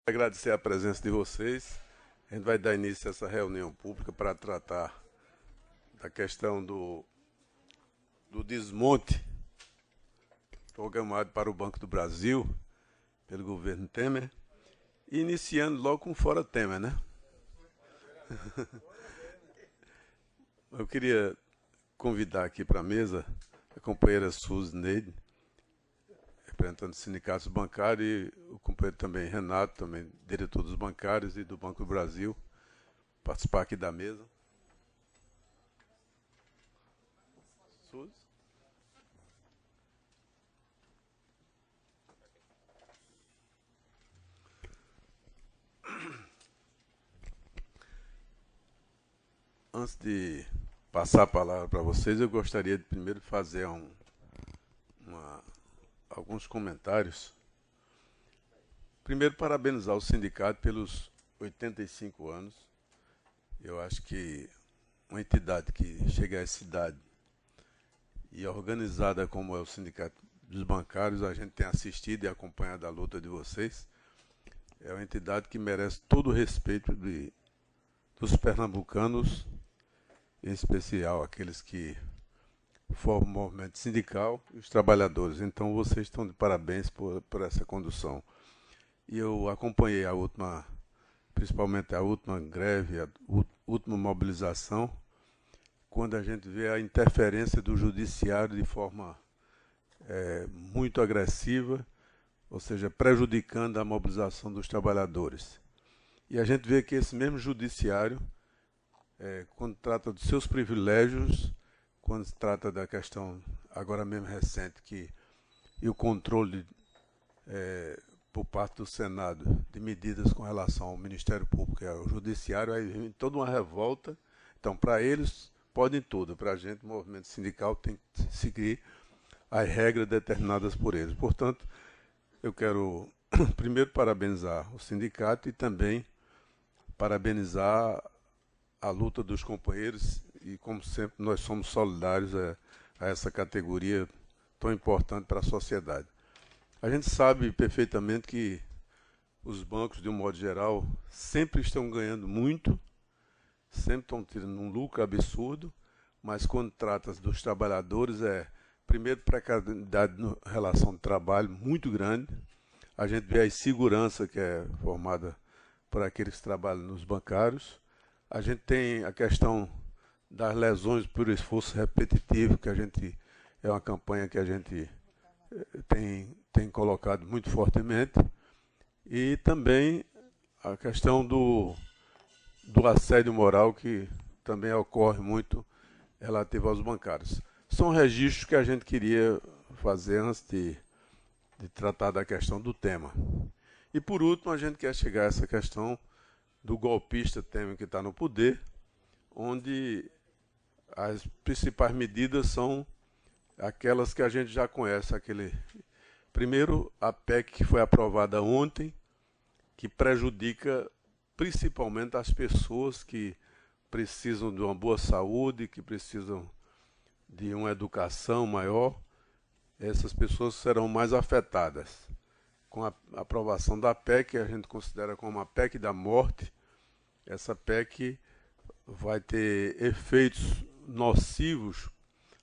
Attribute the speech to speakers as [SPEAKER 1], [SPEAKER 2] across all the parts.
[SPEAKER 1] Agradecer a presença de vocês. A gente vai dar início a essa reunião pública para tratar da questão do desmonte programado para o Banco do Brasil pelo governo Temer, e iniciando logo com fora Temer, né? Eu queria convidar aqui para a mesa a companheira Suzy Neide, representante dos sindicatos bancários, e o companheiro também Renato, também diretor dos bancários e do Banco do Brasil, participar aqui da mesa. Suzy? Antes de passar a palavra para vocês, eu gostaria de primeiro fazer alguns comentários. Primeiro, parabenizar o sindicato pelos 85 anos. Eu acho que uma entidade que chega a essa idade e organizada como é o Sindicato dos Bancários, a gente tem assistido e acompanhado a luta de vocês. É uma entidade que merece todo o respeito dos pernambucanos, em especial aqueles que formam o movimento sindical e os trabalhadores. Então vocês estão de parabéns por essa condução. E eu acompanhei principalmente a última greve, a última mobilização, quando a gente vê a interferência do judiciário de forma muito agressiva, ou seja, prejudicando a mobilização dos trabalhadores. E a gente vê que esse mesmo judiciário, quando trata dos seus privilégios, quando se trata da questão, agora mesmo recente, e o controle por parte do Senado de medidas com relação ao Ministério Público e ao Judiciário, aí vem toda uma revolta. Então, para eles, podem tudo. Para a gente, o movimento sindical tem que seguir as regras determinadas por eles. Portanto, eu quero primeiro parabenizar o sindicato e também parabenizar a luta dos companheiros, e como sempre nós somos solidários a essa categoria tão importante para a sociedade. A gente sabe perfeitamente que os bancos, de um modo geral, sempre estão ganhando muito, sempre estão tendo um lucro absurdo, mas quando trata dos trabalhadores, primeiro, precariedade na relação de trabalho muito grande. A gente vê a insegurança que é formada por aqueles que trabalham nos bancários. A gente tem a questão das lesões por esforço repetitivo, que é uma campanha que a gente tem colocado muito fortemente. E também a questão do assédio moral, que também ocorre muito relativo aos bancários. São registros que a gente queria fazer antes de tratar da questão do tema. E por último, a gente quer chegar a essa questão do golpista Temer, que está no poder, onde as principais medidas são aquelas que a gente já conhece. Primeiro, a PEC que foi aprovada ontem, que prejudica principalmente as pessoas que precisam de uma boa saúde, que precisam de uma educação maior. Essas pessoas serão mais afetadas. Com a aprovação da PEC, que a gente considera como a PEC da morte, essa PEC vai ter efeitos nocivos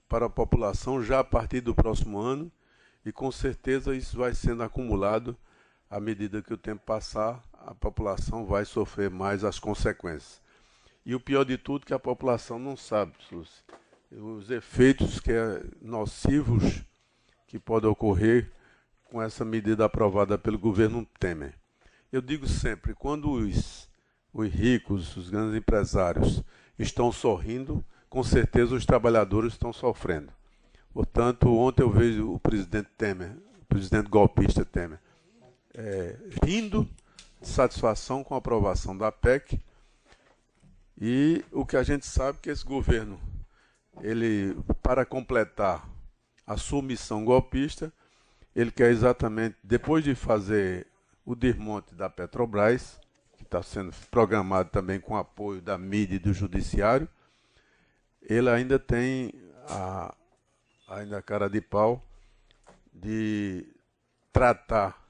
[SPEAKER 1] para a população já a partir do próximo ano, e com certeza isso vai sendo acumulado à medida que o tempo passar, a população vai sofrer mais as consequências. E o pior de tudo é que a população não sabe os efeitos nocivos que podem ocorrer com essa medida aprovada pelo governo Temer. Eu digo sempre, quando os ricos, os grandes empresários estão sorrindo, com certeza os trabalhadores estão sofrendo. Portanto, ontem eu vejo o presidente Temer, o presidente golpista Temer, rindo de satisfação com a aprovação da PEC. E o que a gente sabe é que esse governo, para completar a sua missão golpista, ele quer exatamente, depois de fazer o desmonte da Petrobras, que está sendo programado também com apoio da mídia e do judiciário, ele ainda tem a cara de pau de tratar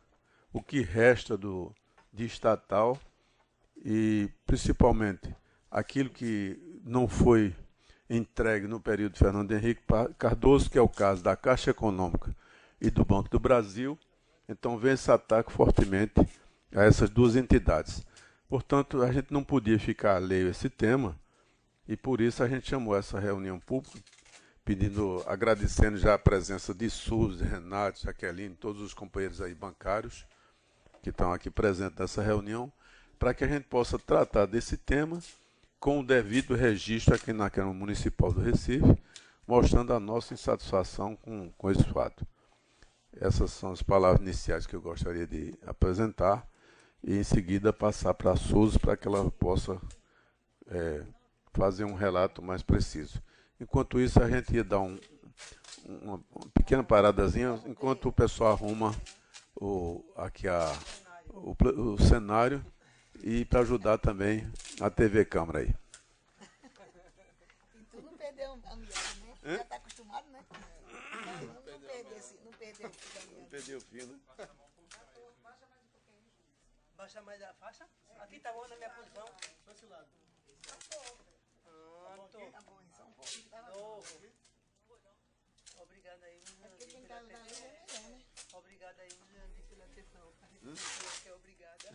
[SPEAKER 1] o que resta de estatal e, principalmente, aquilo que não foi entregue no período de Fernando Henrique Cardoso, que é o caso da Caixa Econômica e do Banco do Brasil. Então, vem esse ataque fortemente a essas duas entidades. Portanto, a gente não podia ficar alheio a esse tema e, por isso, a gente chamou essa reunião pública, agradecendo já a presença de Suzy, Renato, Jaqueline, todos os companheiros aí bancários que estão aqui presentes nessa reunião, para que a gente possa tratar desse tema com o devido registro aqui na Câmara Municipal do Recife, mostrando a nossa insatisfação com esse fato. Essas são as palavras iniciais que eu gostaria de apresentar e, em seguida, passar para a Suzy para que ela possa fazer um relato mais preciso. Enquanto isso, a gente ia dar uma pequena paradazinha, enquanto o pessoal arruma o cenário e para ajudar também a TV Câmara aí.
[SPEAKER 2] E tu não perdeu a amizade, né? Já está acostumado, né? Não perdeu o fio da amizade.
[SPEAKER 1] Não perdeu o fio, né?
[SPEAKER 3] Baixa mais a faixa? Aqui tá bom na minha posição. Só esse lado. Pronto.
[SPEAKER 2] Tá bom, só um pouquinho.
[SPEAKER 3] Novo. Obrigado aí,
[SPEAKER 2] Porque quem tá ajudando ele é melhor, né?
[SPEAKER 3] Obrigado aí, Luziane, pela atenção. Você é obrigada.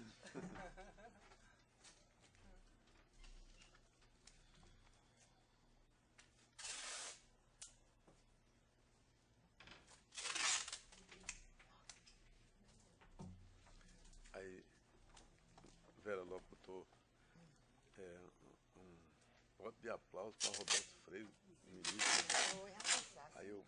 [SPEAKER 1] Aí, Vera logo botou um voto de aplauso para Roberto Freire, ministro.
[SPEAKER 2] Foi, rapaz.
[SPEAKER 1] Aí eu...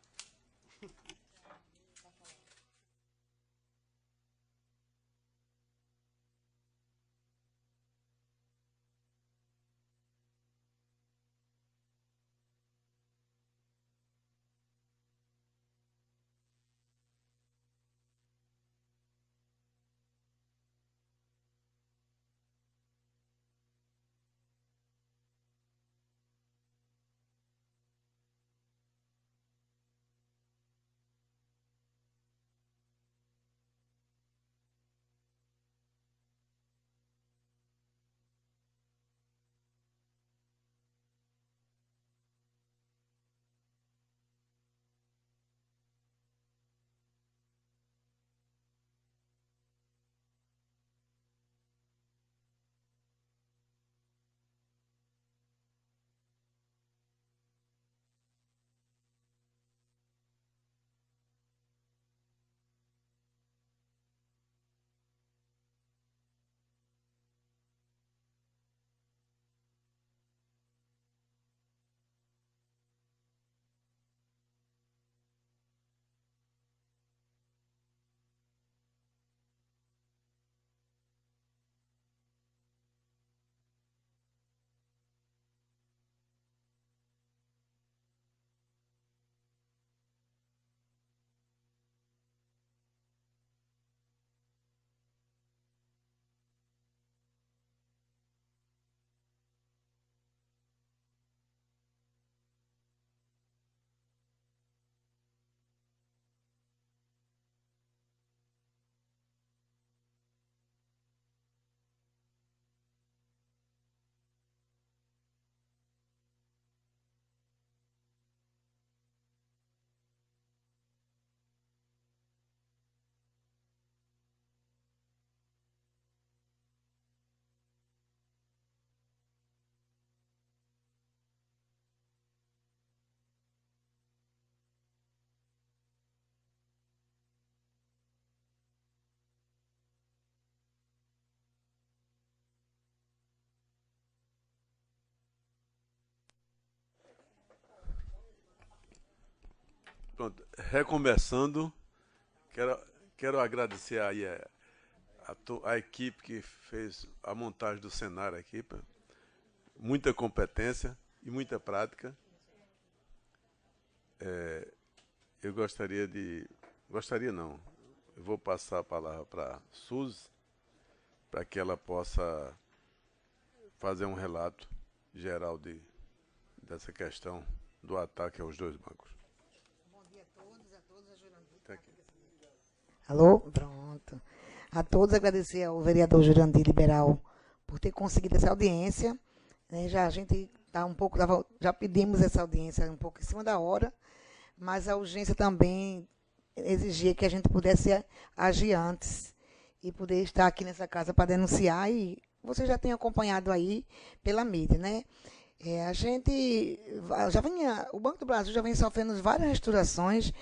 [SPEAKER 1] Pronto, recomeçando, quero agradecer aí a equipe que fez a montagem do cenário aqui, muita competência e muita prática. Eu gostaria não, eu vou passar a palavra para a Suzy, para que ela possa fazer um relato geral dessa questão do ataque aos dois bancos.
[SPEAKER 2] Bom dia a todos, a jornalistas.
[SPEAKER 1] Tá aqui.
[SPEAKER 2] Alô? Pronto. a todos, agradecer ao vereador Jurandir Liberal por ter conseguido essa audiência. Né? Já a gente tá um pouco, já pedimos essa audiência um pouco em cima da hora, mas a urgência também exigia que a gente pudesse agir antes e poder estar aqui nessa casa para denunciar, e você já tem acompanhado aí pela mídia, né? A gente o Banco do Brasil já vem sofrendo várias reestruturações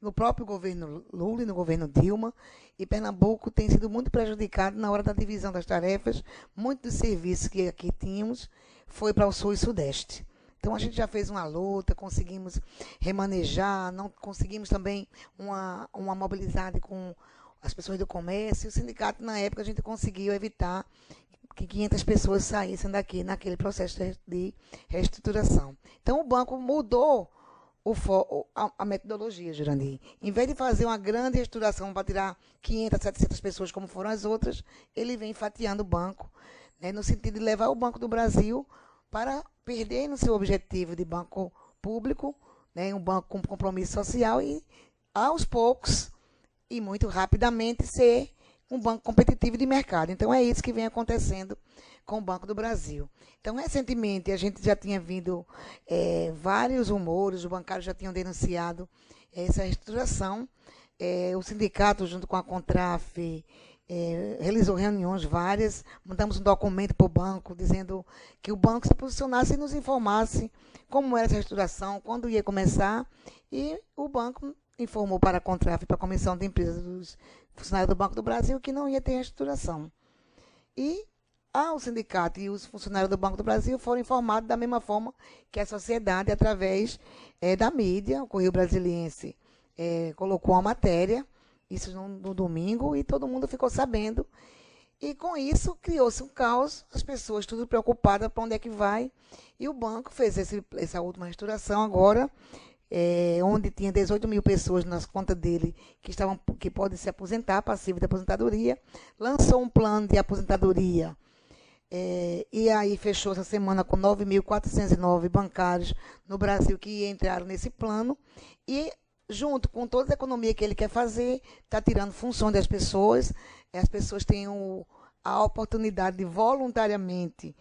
[SPEAKER 2] no próprio governo Lula e no governo Dilma, e Pernambuco tem sido muito prejudicado na hora da divisão das tarefas. Muitos dos serviços que aqui tínhamos foi para o Sul e Sudeste. Então, a gente já fez uma luta, conseguimos remanejar, não conseguimos também uma mobilizada com as pessoas do comércio. O sindicato, na época, a gente conseguiu evitar que 500 pessoas saíssem daqui naquele processo de reestruturação. Então, o banco mudou a metodologia, Jurandir. Em vez de fazer uma grande reestruturação para tirar 500, 700 pessoas, como foram as outras, ele vem fatiando o banco, né, no sentido de levar o Banco do Brasil para perder no seu objetivo de banco público, né, um banco com compromisso social, e, aos poucos, e muito rapidamente, ser um banco competitivo de mercado. Então, é isso que vem acontecendo com o Banco do Brasil. Então, recentemente, a gente já tinha vindo vários rumores, os bancários já tinham denunciado essa reestruturação. O sindicato, junto com a Contraf, realizou reuniões várias, mandamos um documento para o banco, dizendo que o banco se posicionasse e nos informasse como era essa reestruturação, quando ia começar, e o banco informou para a Contraf e para a Comissão de Empresas dos funcionários do Banco do Brasil que não ia ter reestruturação. E o sindicato e os funcionários do Banco do Brasil foram informados da mesma forma que a sociedade, através da mídia. O Correio Brasiliense colocou uma matéria, isso no domingo, e todo mundo ficou sabendo. E, com isso, criou-se um caos, as pessoas tudo preocupadas para onde é que vai. E o banco fez essa última reestruturação agora, onde tinha 18 mil pessoas nas contas dele que podem se aposentar, passivo de aposentadoria, lançou um plano de aposentadoria, e aí fechou essa semana com 9.409 bancários no Brasil que entraram nesse plano, e junto com toda a economia que ele quer fazer, está tirando função das pessoas. As pessoas têm a oportunidade de voluntariamente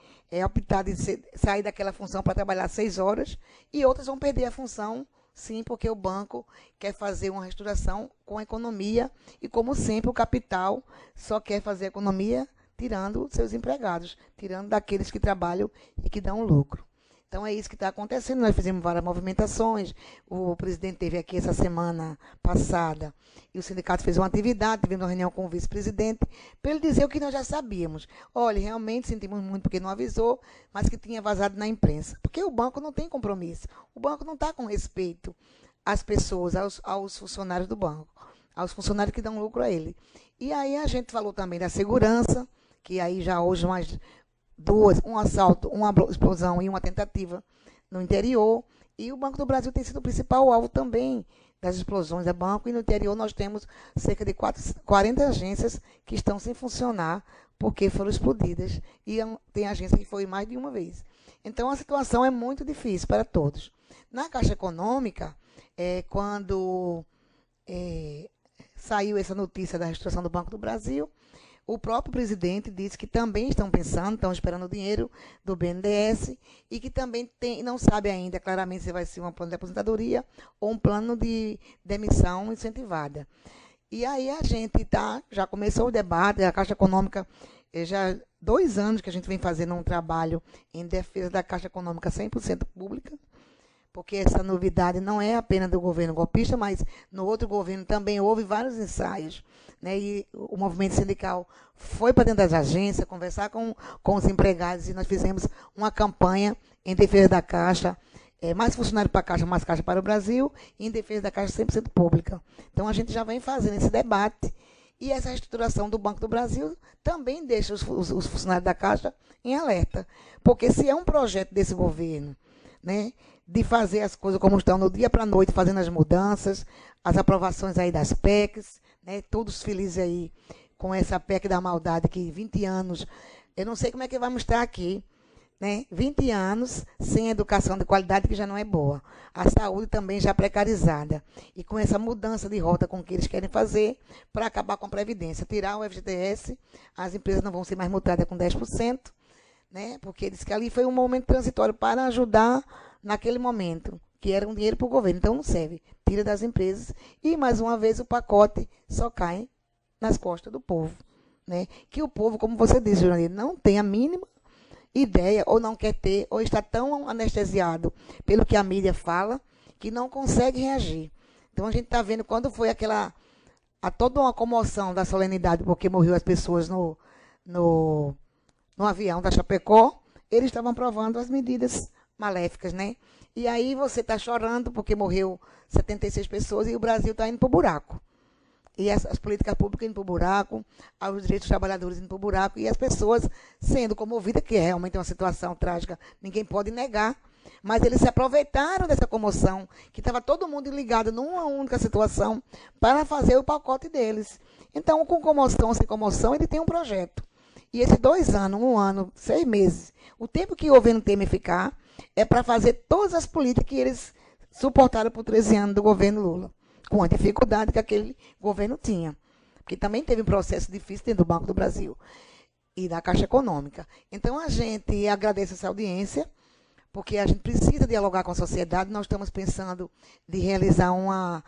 [SPEAKER 2] optar de sair daquela função para trabalhar 6 horas, e outras vão perder a função, sim, porque o banco quer fazer uma reestruturação com a economia, e, como sempre, o capital só quer fazer economia tirando seus empregados, tirando daqueles que trabalham e que dão lucro. Então, é isso que está acontecendo. Nós fizemos várias movimentações. O presidente esteve aqui essa semana passada e o sindicato fez uma atividade, tivemos uma reunião com o vice-presidente, para ele dizer o que nós já sabíamos. Olha, realmente sentimos muito porque não avisou, mas que tinha vazado na imprensa. Porque o banco não tem compromisso. O banco não está com respeito às pessoas, aos funcionários do banco, aos funcionários que dão lucro a ele. E aí a gente falou também da segurança, que aí já hoje mais um assalto, uma explosão e uma tentativa no interior. E o Banco do Brasil tem sido o principal alvo também das explosões do banco. E no interior nós temos cerca de 40 agências que estão sem funcionar porque foram explodidas. E tem agência que foi mais de uma vez. Então, a situação é muito difícil para todos. Na Caixa Econômica, quando saiu essa notícia da reestruturação do Banco do Brasil, o próprio presidente disse que também estão pensando, estão esperando o dinheiro do BNDES, e que também não sabe ainda claramente se vai ser um plano de aposentadoria ou um plano de demissão incentivada. E aí a gente já começou o debate, a Caixa Econômica, já 2 anos que a gente vem fazendo um trabalho em defesa da Caixa Econômica 100% pública, porque essa novidade não é apenas do governo golpista, mas no outro governo também houve vários ensaios, né? E o movimento sindical foi para dentro das agências, conversar com os empregados, e nós fizemos uma campanha em defesa da Caixa, mais funcionário para a Caixa, mais Caixa para o Brasil, e em defesa da Caixa 100% pública. Então, a gente já vem fazendo esse debate, e essa reestruturação do Banco do Brasil também deixa os funcionários da Caixa em alerta, porque se é um projeto desse governo, né, de fazer as coisas como estão, no dia para a noite, fazendo as mudanças, as aprovações aí das PECs, né, todos felizes aí com essa PEC da maldade, que 20 anos, eu não sei como é que vamos estar aqui, né? 20 anos sem educação de qualidade, que já não é boa. A saúde também já precarizada. E com essa mudança de rota com que eles querem fazer para acabar com a Previdência. Tirar o FGTS, as empresas não vão ser mais multadas com 10%, né? Porque diz que ali foi um momento transitório para ajudar naquele momento, que era um dinheiro para o governo. Então não serve. Tira das empresas e, mais uma vez, o pacote só cai nas costas do povo, né? Que o povo, como você disse, Jurandir, não tem a mínima ideia, ou não quer ter, ou está tão anestesiado pelo que a mídia fala, que não consegue reagir. Então a gente está vendo quando foi toda uma comoção da solenidade, porque morreu as pessoas no avião da Chapecó, eles estavam aprovando as medidas maléficas, né? E aí você está chorando porque morreu 76 pessoas e o Brasil está indo para o buraco. E as políticas públicas indo para o buraco, os direitos dos trabalhadores indo para o buraco, e as pessoas sendo comovidas, que é realmente uma situação trágica, ninguém pode negar, mas eles se aproveitaram dessa comoção, que estava todo mundo ligado numa única situação, para fazer o pacote deles. Então, com comoção ou sem comoção, ele tem um projeto. E esses 2 anos, 1 ano, 6 meses, o tempo que o governo Temer ficar, é para fazer todas as políticas que eles suportaram por 13 anos do governo Lula, com a dificuldade que aquele governo tinha. Porque também teve um processo difícil dentro do Banco do Brasil e da Caixa Econômica. Então, a gente agradece essa audiência, porque a gente precisa dialogar com a sociedade. Nós estamos pensando de realizar uma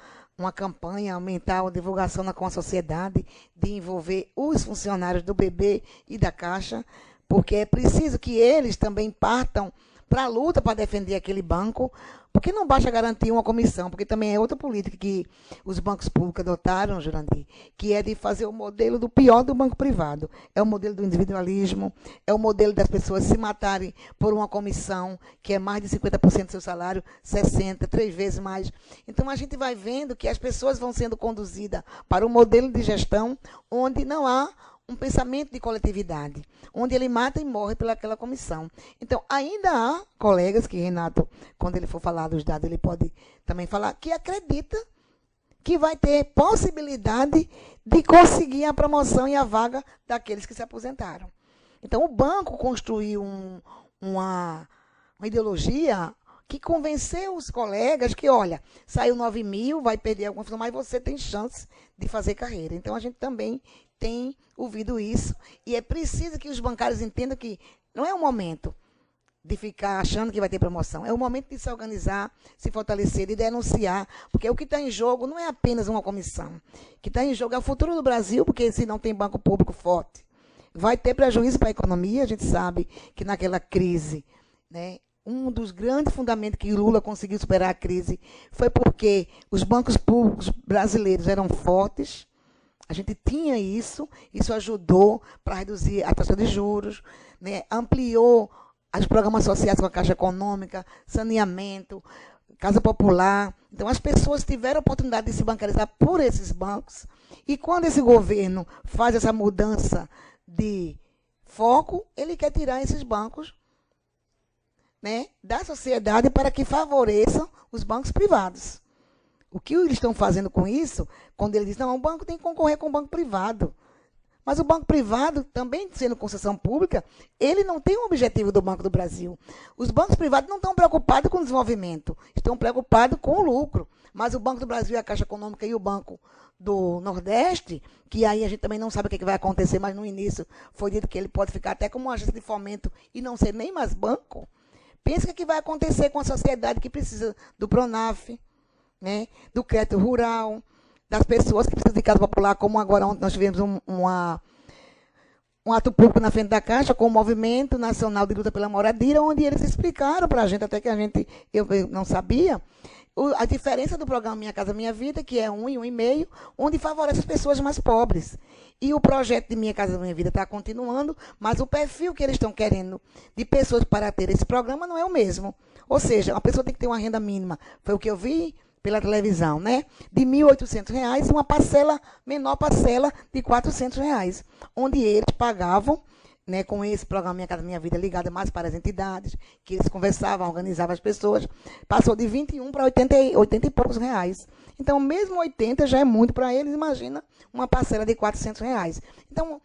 [SPEAKER 2] campanha, aumentar a divulgação com a sociedade, de envolver os funcionários do BB e da Caixa, porque é preciso que eles também partam para a luta para defender aquele banco, porque não basta garantir uma comissão, porque também é outra política que os bancos públicos adotaram, Jurandir, que é de fazer o modelo do pior do banco privado. É o modelo do individualismo, é o modelo das pessoas se matarem por uma comissão, que é mais de 50% do seu salário, 60%, 3 vezes mais. Então, a gente vai vendo que as pessoas vão sendo conduzidas para um modelo de gestão onde não há um pensamento de coletividade, onde ele mata e morre pelaquela comissão. Então, ainda há colegas que Renato, quando ele for falar dos dados, ele pode também falar, que acredita que vai ter possibilidade de conseguir a promoção e a vaga daqueles que se aposentaram. Então, o banco construiu uma ideologia que convenceu os colegas que, olha, saiu 9 mil, vai perder alguma função, mas você tem chance de fazer carreira. Então, a gente também tem ouvido isso, e é preciso que os bancários entendam que não é o momento de ficar achando que vai ter promoção, é o momento de se organizar, se fortalecer, de denunciar, porque o que está em jogo não é apenas uma comissão. O que está em jogo é o futuro do Brasil, porque se não tem banco público forte, vai ter prejuízo para a economia. A gente sabe que naquela crise, né, um dos grandes fundamentos que Lula conseguiu superar a crise foi porque os bancos públicos brasileiros eram fortes. A gente tinha isso ajudou para reduzir a taxa de juros, né? Ampliou os programas sociais com a Caixa Econômica, saneamento, Casa Popular. Então, as pessoas tiveram a oportunidade de se bancarizar por esses bancos. E quando esse governo faz essa mudança de foco, ele quer tirar esses bancos, né, da sociedade para que favoreçam os bancos privados. O que eles estão fazendo com isso, quando eles dizem, não, o banco tem que concorrer com o banco privado. Mas o banco privado, também sendo concessão pública, ele não tem o objetivo do Banco do Brasil. Os bancos privados não estão preocupados com o desenvolvimento, estão preocupados com o lucro. Mas o Banco do Brasil, a Caixa Econômica e o Banco do Nordeste, que aí a gente também não sabe o que vai acontecer, mas no início foi dito que ele pode ficar até como uma agência de fomento e não ser nem mais banco. Pensa o que vai acontecer com a sociedade que precisa do Pronaf, né, do crédito rural, das pessoas que precisam de casa popular, como agora ontem nós tivemos um ato público na frente da Caixa com o Movimento Nacional de Luta pela Moradia, onde eles explicaram para a gente, até que eu não sabia, a diferença do programa Minha Casa Minha Vida, que é 1 e 1,5, onde favorece as pessoas mais pobres. E o projeto de Minha Casa Minha Vida está continuando, mas o perfil que eles estão querendo de pessoas para ter esse programa não é o mesmo. Ou seja, a pessoa tem que ter uma renda mínima. Foi o que eu vi pela televisão, né? De R$ 1.800, uma menor parcela de R$ 400, onde eles pagavam, né, com esse programa Minha Casa Minha Vida, ligado mais para as entidades, que eles conversavam, organizavam as pessoas, passou de 21 para 80 e poucos reais. Então, mesmo 80 já é muito para eles, imagina uma parcela de R$ 400. Então,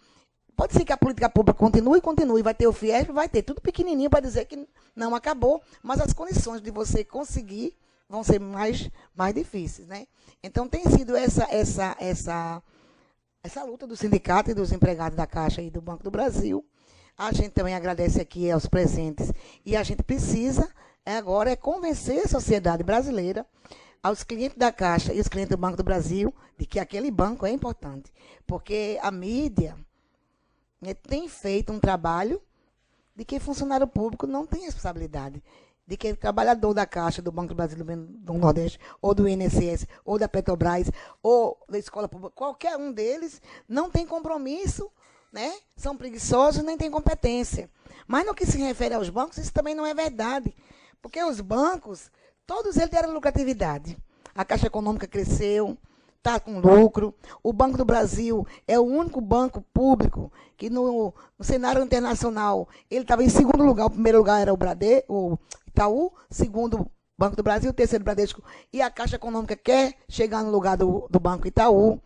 [SPEAKER 2] Pode ser que a política pública continue, vai ter o Fiesp, vai ter tudo pequenininho para dizer que não acabou, mas as condições de você conseguir vão ser mais difíceis, né? Então, tem sido essa luta do sindicato e dos empregados da Caixa e do Banco do Brasil. A gente também agradece aqui aos presentes e a gente precisa agora convencer a sociedade brasileira, aos clientes da Caixa e os clientes do Banco do Brasil, de que aquele banco é importante, porque a mídia tem feito um trabalho de que funcionário público não tem responsabilidade, de que trabalhador da Caixa, do Banco do Brasil, do Nordeste, ou do INSS, ou da Petrobras, ou da escola pública, qualquer um deles não tem compromisso, né? São preguiçosos, nem tem competência. Mas no que se refere aos bancos, isso também não é verdade, porque os bancos, todos eles deram lucratividade. A Caixa Econômica cresceu, está com lucro. O Banco do Brasil é o único banco público que no cenário internacional ele estava em segundo lugar. O primeiro lugar era o Itaú, segundo Banco do Brasil, terceiro Bradesco. E a Caixa Econômica quer chegar no lugar do Banco Itaú.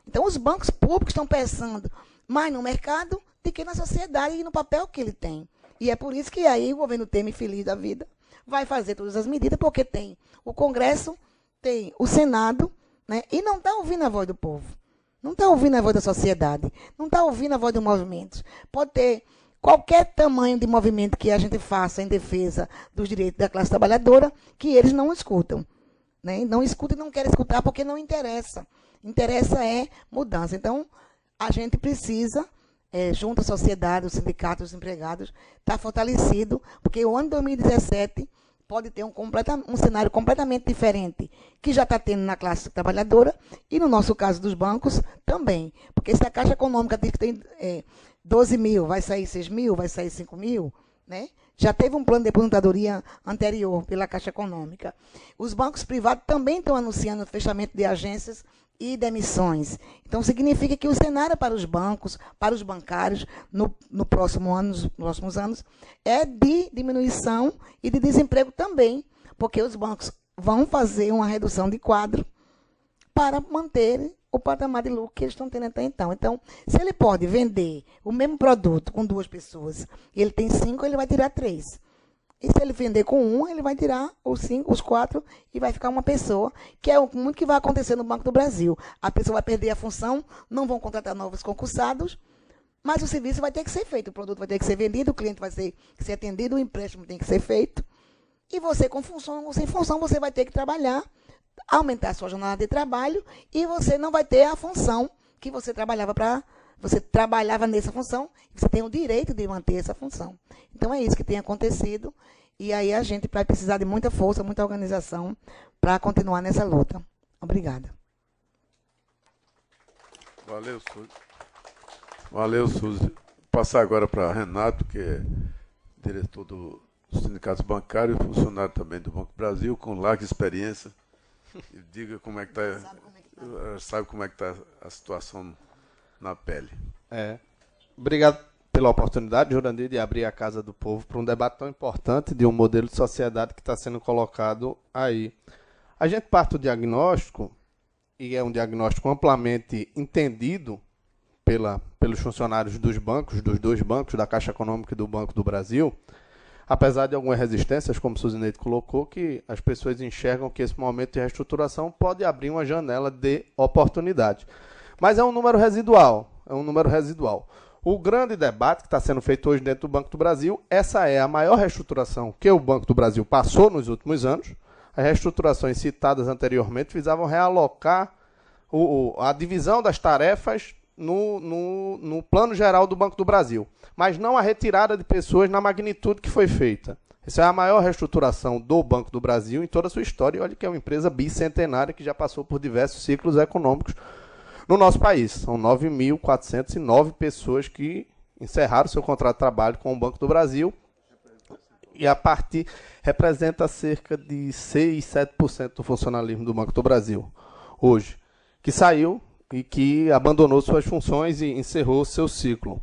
[SPEAKER 2] Então, os bancos públicos estão pensando mais no mercado do que na sociedade e no papel que ele tem. E é por isso que aí o governo Temer, feliz da vida, vai fazer todas as medidas, porque tem o Congresso, tem o Senado, né? E não está ouvindo a voz do povo, não está ouvindo a voz da sociedade, não está ouvindo a voz dos movimentos. Pode ter qualquer tamanho de movimento que a gente faça em defesa dos direitos da classe trabalhadora, que eles não escutam. Né? Não escutam e não querem escutar porque não interessa. Interessa é mudança. Então, a gente precisa, junto à sociedade, os sindicatos, os empregados, estar fortalecido, porque o ano de 2017 pode ter um cenário completamente diferente, que já está tendo na classe trabalhadora, e no nosso caso dos bancos também. Porque se a Caixa Econômica diz que tem 12 mil, vai sair 6 mil, vai sair 5 mil, né? Já teve um plano de aposentadoria anterior pela Caixa Econômica. Os bancos privados também estão anunciando o fechamento de agências e demissões. Então, significa que o cenário para os bancos, para os bancários, nos próximos anos, é de diminuição e de desemprego também, porque os bancos vão fazer uma redução de quadro para manter o patamar de lucro que eles estão tendo até então. Então, se ele pode vender o mesmo produto com 2 pessoas e ele tem 5, ele vai tirar 3. E se ele vender com 1, ele vai tirar os 4 e vai ficar uma pessoa, que é muito que vai acontecer no Banco do Brasil. A pessoa vai perder a função, não vão contratar novos concursados, mas o serviço vai ter que ser feito, o produto vai ter que ser vendido, o cliente vai ter que ser atendido, o empréstimo tem que ser feito. E você, com função ou sem função, você vai ter que trabalhar, aumentar a sua jornada de trabalho e você não vai ter a função que você trabalhava você trabalhava nessa função, você tem o direito de manter essa função. Então, é isso que tem acontecido, e aí a gente vai precisar de muita força, muita organização para continuar nessa luta. Obrigada.
[SPEAKER 1] Valeu, Suzy. Valeu, Suzy. Vou passar agora para Renato, que é diretor dos sindicatos bancários, funcionário também do Banco do Brasil, com larga experiência. E diga como é que está, sabe como é que está a situação na pele.
[SPEAKER 4] Obrigado pela oportunidade, Jurandir, de abrir a Casa do Povo para um debate tão importante de um modelo de sociedade que está sendo colocado aí. A gente parte do diagnóstico, e é um diagnóstico amplamente entendido pelos funcionários dos bancos, dos 2 bancos, da Caixa Econômica e do Banco do Brasil, apesar de algumas resistências, como o Suzineide colocou, que as pessoas enxergam que esse momento de reestruturação pode abrir uma janela de oportunidade. Mas é um número residual, O grande debate que está sendo feito hoje dentro do Banco do Brasil, essa é a maior reestruturação que o Banco do Brasil passou nos últimos anos. As reestruturações citadas anteriormente visavam realocar a divisão das tarefas no plano geral do Banco do Brasil, mas não a retirada de pessoas na magnitude que foi feita. Essa é a maior reestruturação do Banco do Brasil em toda a sua história, e olha que é uma empresa bicentenária que já passou por diversos ciclos econômicos no nosso país. São 9.409 pessoas que encerraram seu contrato de trabalho com o Banco do Brasil, e a parte representa cerca de 6, 7% do funcionalismo do Banco do Brasil hoje, que saiu e que abandonou suas funções e encerrou seu ciclo.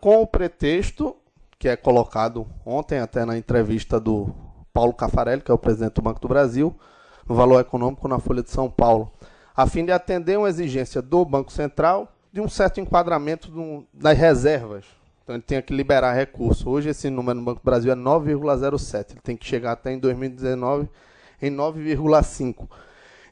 [SPEAKER 4] Com o pretexto, que é colocado ontem até na entrevista do Paulo Caffarelli, que é o presidente do Banco do Brasil, no Valor Econômico, na Folha de São Paulo, a fim de atender uma exigência do Banco Central de um certo enquadramento das reservas. Então, ele tinha que liberar recursos. Hoje, esse número no Banco do Brasil é 9,07. Ele tem que chegar até em 2019 em 9,5.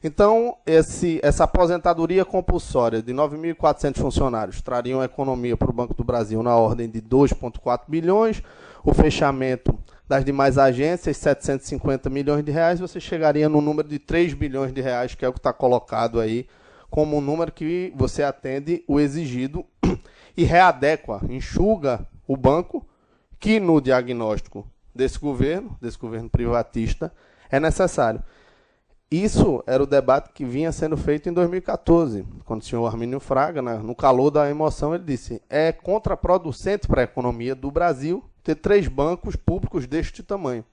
[SPEAKER 4] Então, essa aposentadoria compulsória de 9.400 funcionários traria uma economia para o Banco do Brasil na ordem de 2,4 bilhões. O fechamento das demais agências, 750 milhões de reais, você chegaria no número de 3 bilhões de reais, que é o que está colocado aí como um número que você atende o exigido e readequa, enxuga o banco, que no diagnóstico desse governo privatista, é necessário. Isso era o debate que vinha sendo feito em 2014, quando o senhor Armínio Fraga, no calor da emoção, ele disse: é contraproducente para a economia do Brasil ter 3 bancos públicos deste tamanho,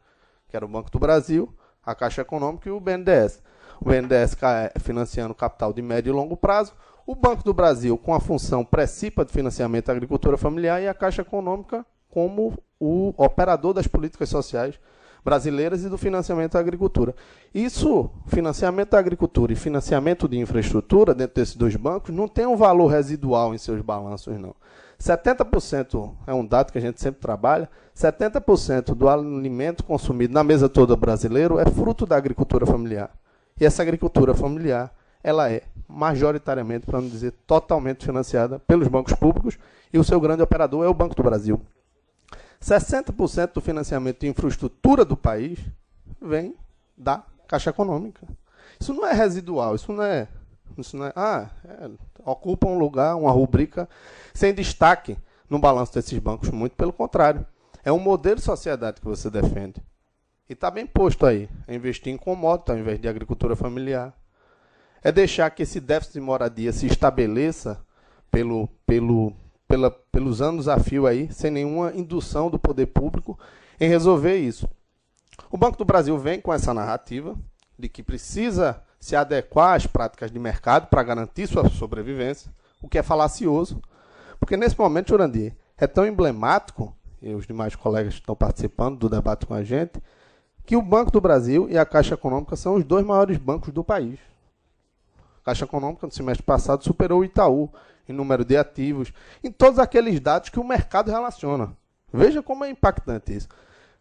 [SPEAKER 4] que era o Banco do Brasil, a Caixa Econômica e o BNDES. O BNDES financiando capital de médio e longo prazo, o Banco do Brasil com a função principal de financiamento da agricultura familiar e a Caixa Econômica como o operador das políticas sociais brasileiras e do financiamento da agricultura. Isso, financiamento da agricultura e financiamento de infraestrutura dentro desses 2 bancos, não tem um valor residual em seus balanços, não. 70%, é um dado que a gente sempre trabalha, 70% do alimento consumido na mesa toda brasileiro é fruto da agricultura familiar. E essa agricultura familiar, ela é majoritariamente, para não dizer totalmente, financiada pelos bancos públicos, e o seu grande operador é o Banco do Brasil. 60% do financiamento de infraestrutura do país vem da Caixa Econômica. Isso não é residual, isso não é ocupa um lugar, uma rubrica sem destaque no balanço desses bancos, muito pelo contrário. É um modelo de sociedade que você defende. E está bem posto aí, é investir em commodity ao invés de agricultura familiar. É deixar que esse déficit de moradia se estabeleça pelos anos a fio aí, sem nenhuma indução do poder público em resolver isso. O Banco do Brasil vem com essa narrativa de que precisa se adequar às práticas de mercado para garantir sua sobrevivência, o que é falacioso, porque nesse momento, Jurandir, é tão emblemático, e os demais colegas que estão participando do debate com a gente, que o Banco do Brasil e a Caixa Econômica são os 2 maiores bancos do país. A Caixa Econômica, no semestre passado, superou o Itaú em número de ativos, em todos aqueles dados que o mercado relaciona. Veja como é impactante isso.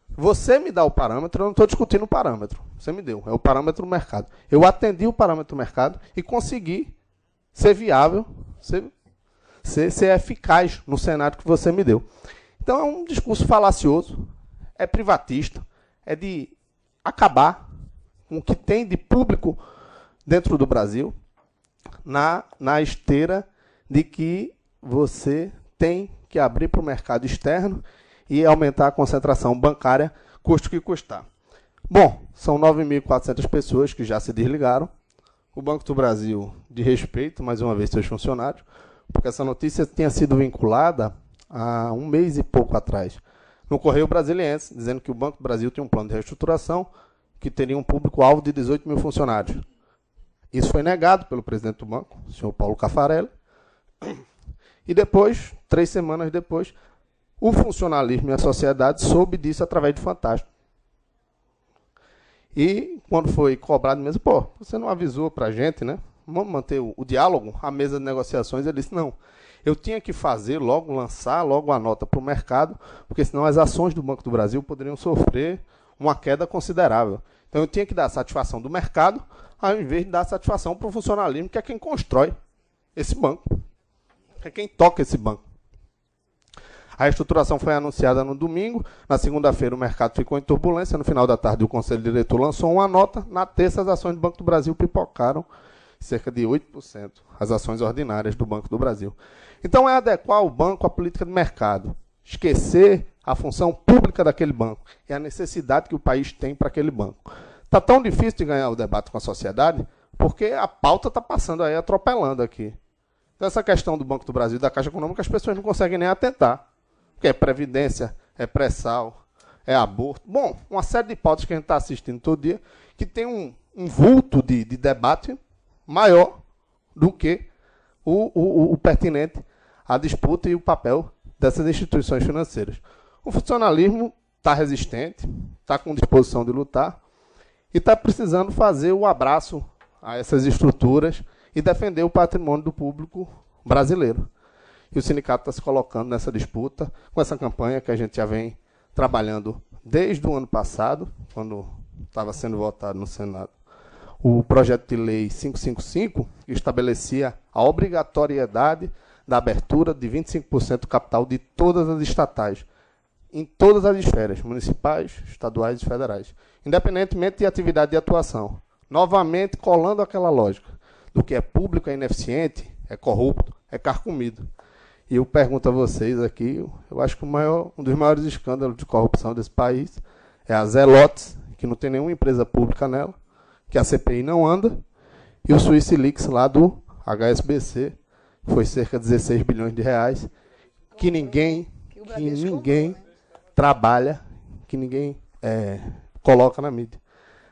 [SPEAKER 4] Você me dá o parâmetro, eu não estou discutindo o parâmetro. Você me deu, é o parâmetro do mercado. Eu atendi o parâmetro do mercado e consegui ser viável, ser eficaz no cenário que você me deu. Então é um discurso falacioso, é privatista, é de acabar com o que tem de público dentro do Brasil, na esteira de que você tem que abrir para o mercado externo e aumentar a concentração bancária, custe o que custar. Bom, são 9.400 pessoas que já se desligaram. O Banco do Brasil, de respeito, mais uma vez, seus funcionários, porque essa notícia tinha sido vinculada há 1 mês e pouco atrás, no Correio Brasiliense, dizendo que o Banco do Brasil tinha um plano de reestruturação que teria um público-alvo de 18 mil funcionários. Isso foi negado pelo presidente do banco, o senhor Paulo Caffarelli. E depois, 3 semanas depois, o funcionalismo e a sociedade soube disso através de Fantástico. E quando foi cobrado mesmo, você não avisou para a gente, né? Vamos manter o diálogo, a mesa de negociações. Ele disse, não, eu tinha que lançar logo a nota para o mercado, porque senão as ações do Banco do Brasil poderiam sofrer uma queda considerável. Então eu tinha que dar a satisfação do mercado, ao invés de dar satisfação para o funcionalismo, que é quem constrói esse banco, que é quem toca esse banco. A reestruturação foi anunciada no domingo, na segunda-feira o mercado ficou em turbulência, no final da tarde o Conselho Diretor lançou uma nota, na terça as ações do Banco do Brasil pipocaram cerca de 8%, as ações ordinárias do Banco do Brasil. Então é adequar o banco à política de mercado, esquecer a função pública daquele banco e a necessidade que o país tem para aquele banco. Está tão difícil de ganhar o debate com a sociedade, porque a pauta está passando aí, atropelando aqui. Então essa questão do Banco do Brasil e da Caixa Econômica, as pessoas não conseguem nem atentar. Porque é previdência, é pré-sal, é aborto. Bom, uma série de pautas que a gente está assistindo todo dia, que tem um vulto de debate maior do que o pertinente à disputa e o papel dessas instituições financeiras. O funcionalismo está resistente, está com disposição de lutar e está precisando fazer o abraço a essas estruturas e defender o patrimônio do público brasileiro. E o sindicato está se colocando nessa disputa com essa campanha que a gente já vem trabalhando desde o ano passado, quando estava sendo votado no Senado o projeto de lei 555, que estabelecia a obrigatoriedade da abertura de 25% do capital de todas as estatais, em todas as esferas, municipais, estaduais e federais, independentemente de atividade de atuação. Novamente, colando aquela lógica do que é público é ineficiente, é corrupto, é carcomido. E eu pergunto a vocês aqui, eu acho que um dos maiores escândalos de corrupção desse país é a Zelotes, que não tem nenhuma empresa pública nela, que a CPI não anda, e o Swiss Leaks lá do HSBC, que foi cerca de 16 bilhões de reais, que ninguém trabalha, que ninguém coloca na mídia.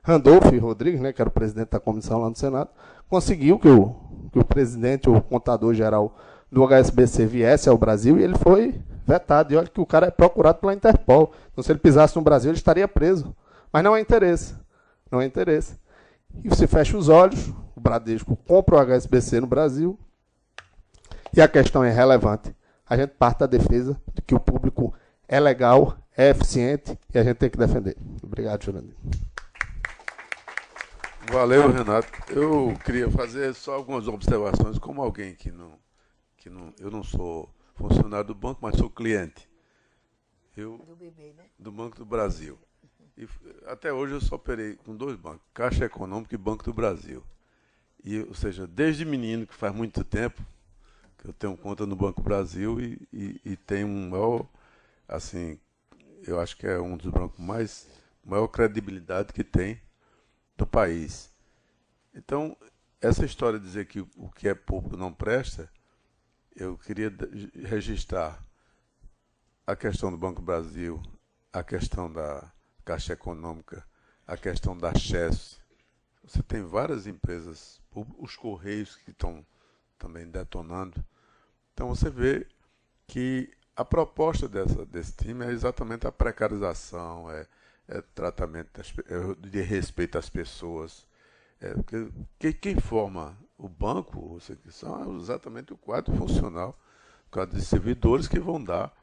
[SPEAKER 4] Randolph Rodrigues, né, que era o presidente da comissão lá no Senado, conseguiu que o presidente, o contador-geral do HSBC viesse ao Brasil e ele foi vetado. E olha que o cara é procurado pela Interpol. Então, se ele pisasse no Brasil, ele estaria preso. Mas não é interesse. Não é interesse. E você fecha os olhos, o Bradesco compra o HSBC no Brasil e a questão é relevante. A gente parte da defesa de que o público é legal, é eficiente e a gente tem que defender. Obrigado, Jurandir.
[SPEAKER 1] Valeu, Renato. Eu queria fazer só algumas observações como alguém eu não sou funcionário do banco, mas sou cliente. Do Banco do Brasil. E até hoje eu só operei com 2 bancos, Caixa Econômica e Banco do Brasil. Ou seja, desde menino, que faz muito tempo, que eu tenho conta no Banco do Brasil e tenho maior, assim, eu acho que é um dos bancos maior credibilidade que tem do país. Então, essa história de dizer que o que é público não presta, eu queria registrar a questão do Banco do Brasil, a questão da Caixa Econômica, a questão da Chess. Você tem várias empresas, os Correios que estão também detonando. Então você vê que a proposta desse time é exatamente a precarização, tratamento de respeito às pessoas. Porque quem forma o banco são exatamente o quadro funcional, o quadro de servidores que vão dar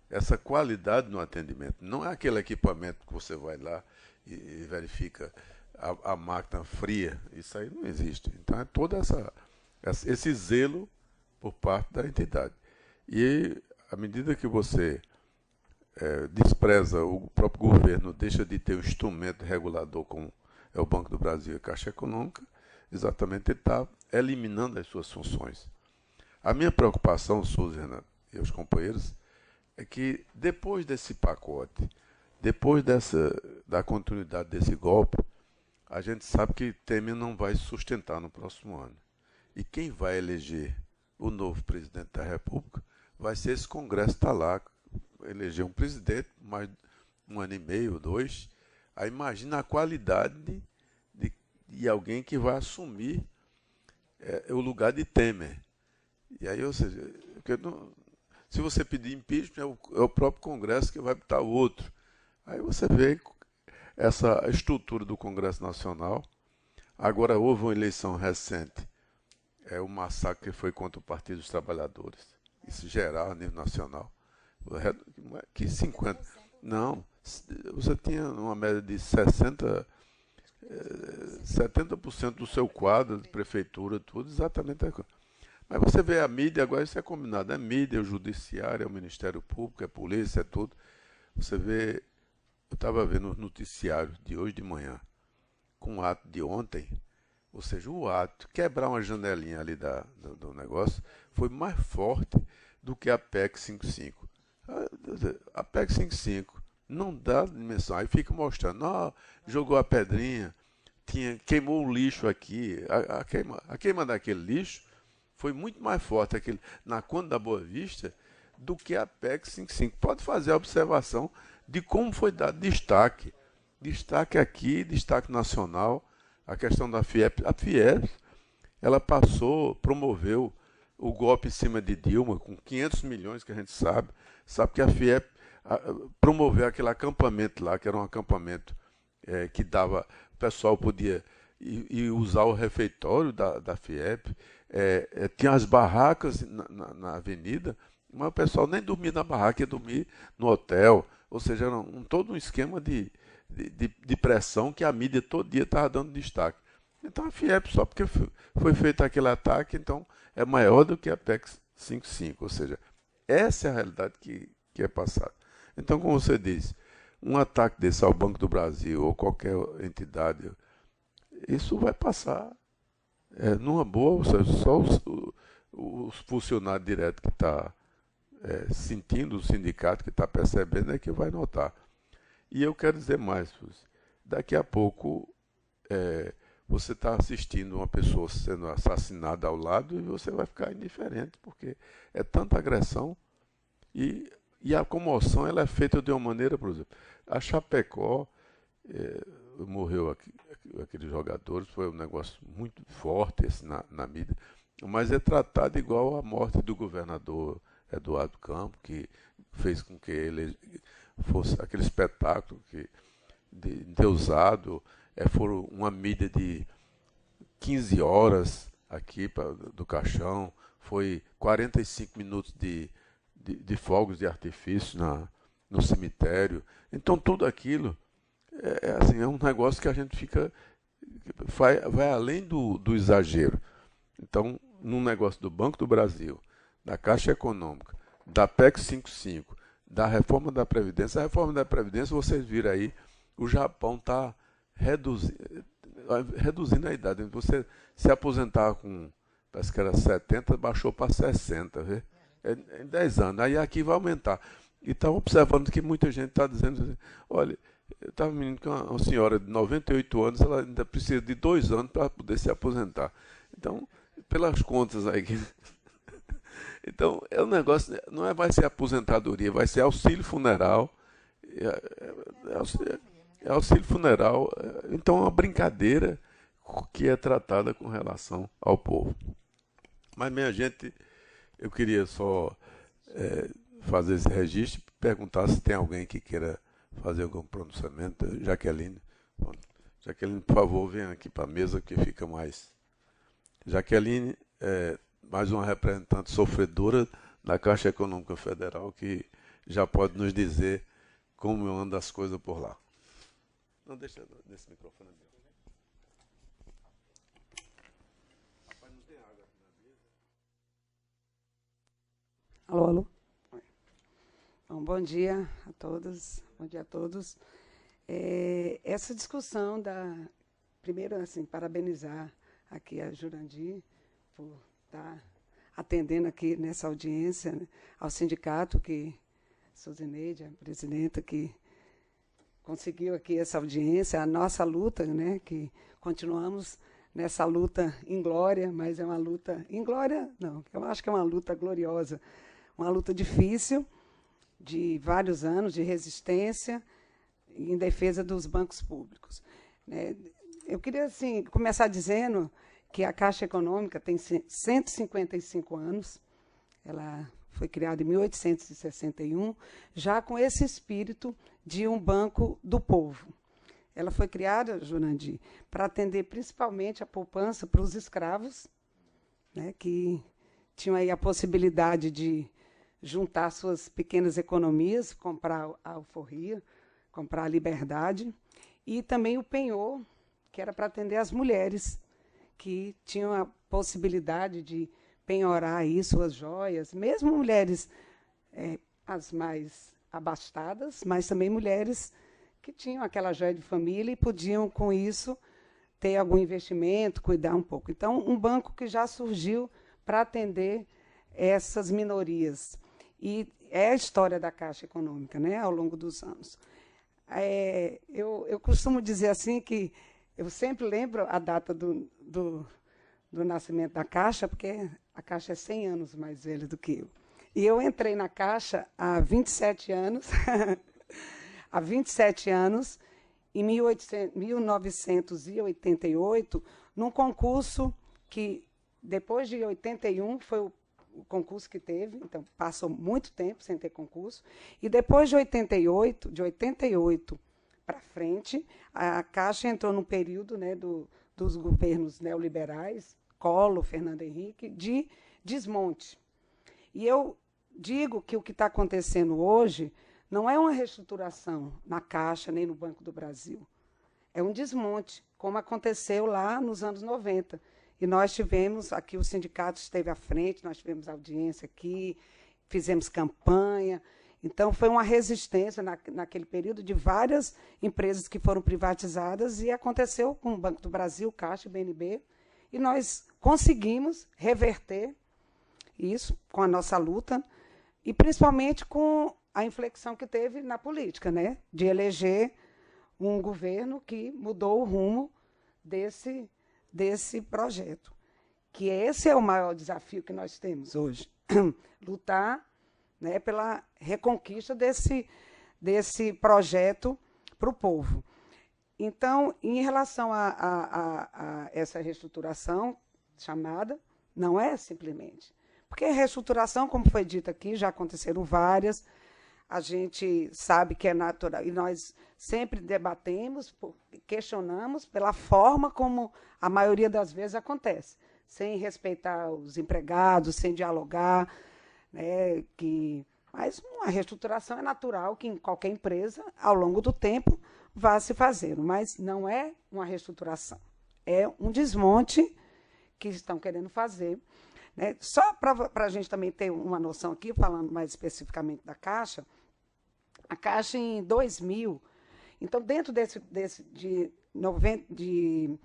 [SPEAKER 1] essa qualidade no atendimento. Não é aquele equipamento que você vai lá e verifica a máquina fria. Isso aí não existe. Então é todo esse zelo por parte da entidade. E à medida que você despreza o próprio governo, deixa de ter um instrumento regulador como é o Banco do Brasil e a Caixa Econômica, exatamente ele está eliminando as suas funções. A minha preocupação, Souza, Renato, e os companheiros, é que depois desse pacote, depois da continuidade desse golpe, a gente sabe que Temer não vai se sustentar no próximo ano. E quem vai eleger o novo presidente da República vai ser esse Congresso que está lá, eleger um presidente, mais 1 ano e meio, 2. Aí imagina a qualidade de alguém que vai assumir o lugar de Temer. E aí, ou seja, se você pedir impeachment, é o próprio Congresso que vai botar o outro. Aí você vê essa estrutura do Congresso Nacional. Agora houve uma eleição recente, o massacre que foi contra o Partido dos Trabalhadores. Isso geral a nível nacional. Que 50. Não, você tinha uma média de 70% do seu quadro, de prefeitura, tudo, exatamente. Mas você vê a mídia, agora isso é combinado. É mídia, é o judiciário, é o Ministério Público, é a polícia, é tudo. Você vê, eu estava vendo os noticiários de hoje de manhã, com o ato de ontem, ou seja, o ato, quebrar uma janelinha ali do negócio, foi mais forte do que a PEC 55. A PEC 55 não dá dimensão. Aí fica mostrando, jogou a pedrinha, queimou o lixo aqui. A queima daquele lixo foi muito mais forte na conta da Boa Vista do que a PEC 55. Pode fazer a observação de como foi dado destaque. Destaque aqui, destaque nacional, a questão da FIEP. A FIEP, ela promoveu o golpe em cima de Dilma, com 500 milhões, que a gente sabe que a FIEP promoveu aquele acampamento lá, que era um acampamento que o pessoal podia ir usar o refeitório da FIEP, tinha as barracas na avenida, mas o pessoal nem dormia na barraca, ia dormir no hotel. Ou seja, era todo um esquema de pressão que a mídia todo dia estava dando destaque. Então a FIEP, só porque foi feito aquele ataque, então é maior do que a PEC 55. Ou seja, essa é a realidade que é passada. Então, como você disse, um ataque desse ao Banco do Brasil ou qualquer entidade, isso vai passar numa boa, ou seja, só os funcionários diretos que estão sentindo, o sindicato que está percebendo é que vai notar. E eu quero dizer mais, daqui a pouco você está assistindo uma pessoa sendo assassinada ao lado e você vai ficar indiferente, porque é tanta agressão e a comoção ela é feita de uma maneira, por exemplo, a Chapecó, morreu aqueles jogadores, foi um negócio muito forte assim, na mídia, mas é tratado igual a morte do governador Eduardo Campos, que fez com que ele fosse aquele espetáculo endeusado, foram uma mídia de 15 horas aqui do Caixão, foi 45 minutos de fogos de artifício no cemitério. Então tudo aquilo assim, é um negócio que a gente vai além do exagero. Então, num negócio do Banco do Brasil, da Caixa Econômica, da PEC 55, da reforma da Previdência, a reforma da Previdência, vocês viram aí, o Japão está reduzindo a idade. Você se aposentar com, parece que era 70, baixou para 60, vê? Em 10 anos. Aí aqui vai aumentar. E está observando que muita gente está dizendo assim, olha, eu estava vendo que uma senhora de 98 anos, ela ainda precisa de 2 anos para poder se aposentar. Então, pelas contas aí. Então, é um negócio, não vai ser aposentadoria, vai ser auxílio funeral. Auxílio funeral. Então, é uma brincadeira que é tratada com relação ao povo. Mas, minha gente, eu queria só fazer esse registro e perguntar se tem alguém que queira fazer algum pronunciamento. Jaqueline, por favor, venha aqui para a mesa que fica mais. Jaqueline mais uma representante sofredora da Caixa Econômica Federal que já pode nos dizer como andam as coisas por lá. Não, deixa nesse microfone mesmo. Rapaz, não tem água aqui na mesa.
[SPEAKER 5] Alô, alô. Bom dia a todas, bom dia a todos. Essa discussão primeiro, assim, parabenizar aqui a Jurandir por estar atendendo aqui nessa audiência, né, ao sindicato, Suzineide, a presidenta, que conseguiu aqui essa audiência, a nossa luta, né, que continuamos nessa luta inglória, mas é uma luta inglória, não, eu acho que é uma luta gloriosa, uma luta difícil, de vários anos de resistência em defesa dos bancos públicos. Eu queria assim, começar dizendo que a Caixa Econômica tem 155 anos, ela foi criada em 1861, já com esse espírito de um banco do povo. Ela foi criada, Jurandir, para atender principalmente a poupança para os escravos, né, que tinham aí a possibilidade de juntar suas pequenas economias, comprar a alforria, comprar a liberdade, e também o penhor, que era para atender as mulheres, que tinham a possibilidade de penhorar aí suas joias, mesmo mulheres as mais abastadas, mas também mulheres que tinham aquela joia de família e podiam, com isso, ter algum investimento, cuidar um pouco. Então, um banco que já surgiu para atender essas minorias. E é a história da Caixa Econômica, né, ao longo dos anos. Eu costumo dizer assim que eu sempre lembro a data do nascimento da Caixa, porque a Caixa é 100 anos mais velha do que eu. E eu entrei na Caixa há 27 anos, há 27 anos, em 1988, num concurso que, depois de 81, foi o concurso que teve, então passou muito tempo sem ter concurso, e depois de 88 para frente, a Caixa entrou num período, né, dos governos neoliberais, Collor, Fernando Henrique, de desmonte. E eu digo que o que está acontecendo hoje não é uma reestruturação na Caixa nem no Banco do Brasil. É um desmonte, como aconteceu lá nos anos 90. E nós tivemos, aqui o sindicato esteve à frente, nós tivemos audiência aqui, fizemos campanha. Então, foi uma resistência naquele período de várias empresas que foram privatizadas e aconteceu com o Banco do Brasil, Caixa e BNB. E nós conseguimos reverter isso com a nossa luta e, principalmente, com a inflexão que teve na política, né? De eleger um governo que mudou o rumo desse projeto. Que esse é o maior desafio que nós temos hoje. Lutar, né, pela reconquista desse projeto para o povo. Então, em relação a essa reestruturação chamada, não é simplesmente. Porque a reestruturação, como foi dito aqui, já aconteceram várias, a gente sabe que é natural, e nós sempre debatemos, questionamos pela forma como a maioria das vezes acontece, sem respeitar os empregados, sem dialogar, né, mas uma reestruturação é natural que em qualquer empresa, ao longo do tempo, vá se fazendo, mas não é uma reestruturação, é um desmonte que estão querendo fazer. Né? Só para a gente também ter uma noção aqui, falando mais especificamente da Caixa, a Caixa em 2000, então dentro de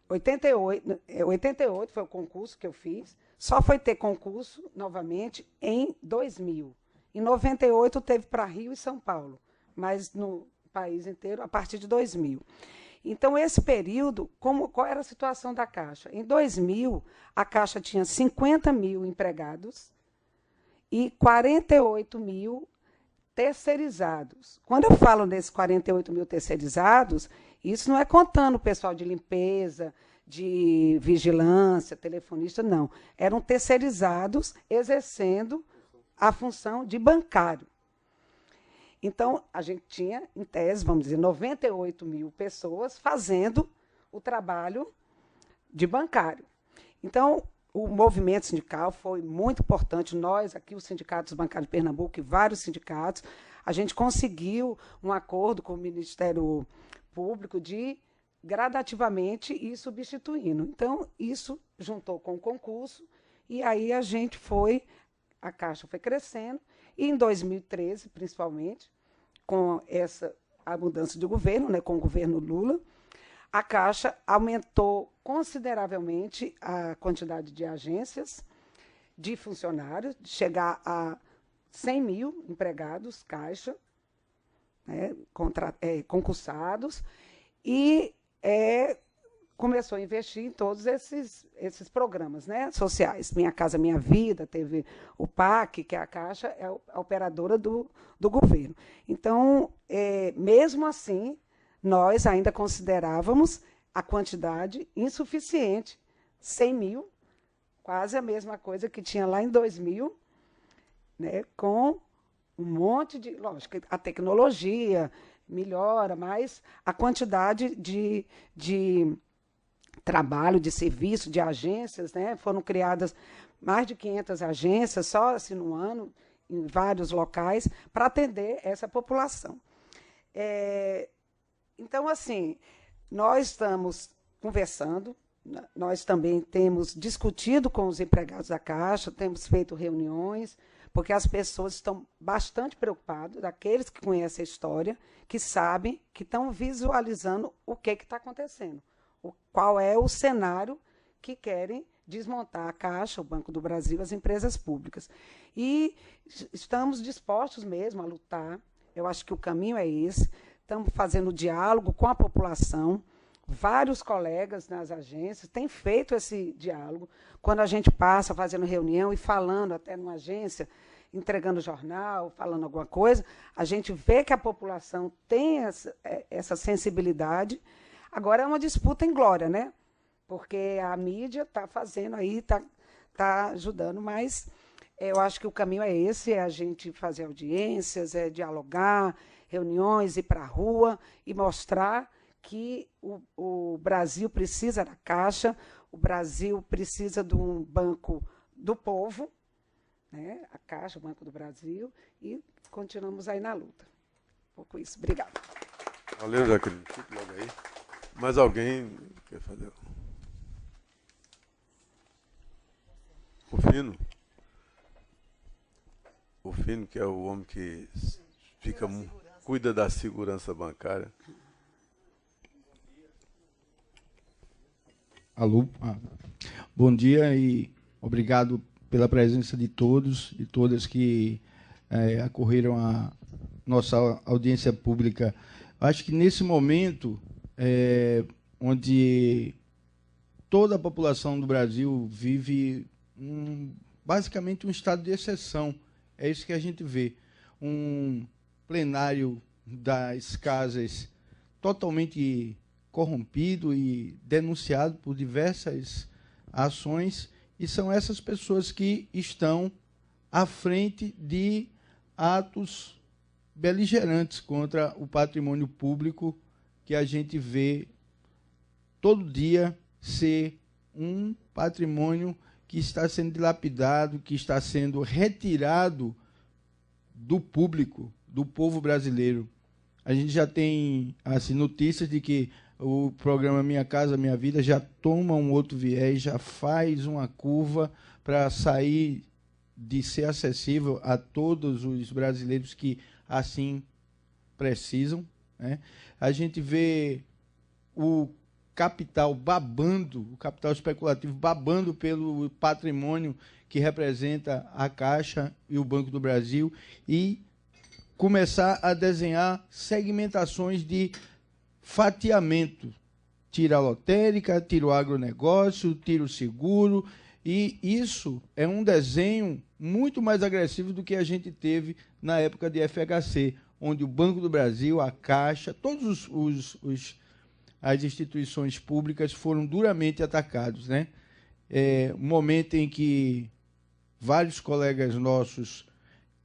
[SPEAKER 5] 88 foi o concurso que eu fiz, só foi ter concurso novamente em 2000. Em 98 teve para Rio e São Paulo, mas no país inteiro a partir de 2000. Então, esse período, qual era a situação da Caixa? Em 2000, a Caixa tinha 50 mil empregados e 48 mil terceirizados. Quando eu falo nesses 48 mil terceirizados, isso não é contando o pessoal de limpeza, de vigilância, telefonista, não. Eram terceirizados exercendo a função de bancário. Então, a gente tinha, em tese, vamos dizer, 98 mil pessoas fazendo o trabalho de bancário. Então, o movimento sindical foi muito importante. Nós, aqui, os sindicatos bancários de Pernambuco e vários sindicatos, a gente conseguiu um acordo com o Ministério Público de gradativamente ir substituindo. Então, isso juntou com o concurso e aí a Caixa foi crescendo. E em 2013, principalmente, com a mudança de governo, né, com o governo Lula, a Caixa aumentou consideravelmente a quantidade de agências, de funcionários, de chegar a 100 mil empregados, Caixa, né, concursados, e começou a investir em todos esses programas, né, sociais. Minha Casa Minha Vida, teve o PAC, que é a Caixa, é a operadora do governo. Então, mesmo assim, nós ainda considerávamos a quantidade insuficiente, 100 mil, quase a mesma coisa que tinha lá em 2000, né, com um monte de... Lógico, a tecnologia melhora, mas a quantidade de trabalho, de serviço, de agências, né? Foram criadas mais de 500 agências, só assim, no ano, em vários locais, para atender essa população. Então, assim, nós estamos conversando, nós também temos discutido com os empregados da Caixa, temos feito reuniões, porque as pessoas estão bastante preocupadas, daqueles que conhecem a história, que sabem, que estão visualizando o que está acontecendo. Qual é o cenário que querem desmontar a Caixa, o Banco do Brasil, as empresas públicas. E estamos dispostos mesmo a lutar. Eu acho que o caminho é esse. Estamos fazendo diálogo com a população. Vários colegas nas agências têm feito esse diálogo. Quando a gente passa fazendo reunião e falando até numa agência, entregando jornal, falando alguma coisa, a gente vê que a população tem essa sensibilidade. Agora é uma disputa em glória, né? Porque a mídia está fazendo aí, está ajudando, mas eu acho que o caminho é esse, é a gente fazer audiências, é dialogar, reuniões, ir para a rua e mostrar que o Brasil precisa da Caixa, o Brasil precisa de um banco do povo, né? A Caixa, o Banco do Brasil, e continuamos aí na luta. Um pouco isso. Obrigada.
[SPEAKER 1] Valeu, Jaqueline. Fique logo aí. Mais alguém quer fazer? O Fino, que é o homem que cuida da segurança bancária.
[SPEAKER 6] Alô? Bom dia e obrigado pela presença de todos e todas que acorreram à nossa audiência pública. Acho que nesse momento, onde toda a população do Brasil vive basicamente um estado de exceção, é isso que a gente vê. Um plenário das casas totalmente corrompido e denunciado por diversas ações, e são essas pessoas que estão à frente de atos beligerantes contra o patrimônio público, que a gente vê todo dia ser um patrimônio que está sendo dilapidado, que está sendo retirado do público, do povo brasileiro. A gente já tem assim, notícias de que o programa Minha Casa Minha Vida já toma um outro viés, já faz uma curva para sair de ser acessível a todos os brasileiros que assim precisam, né? A gente vê o capital babando, o capital especulativo babando pelo patrimônio que representa a Caixa e o Banco do Brasil, e começar a desenhar segmentações de fatiamento. Tira a lotérica, tira o agronegócio, tira o seguro, e isso é um desenho muito mais agressivo do que a gente teve na época de FHC, onde o Banco do Brasil, a Caixa, todas as instituições públicas foram duramente atacados, né? Um momento em que vários colegas nossos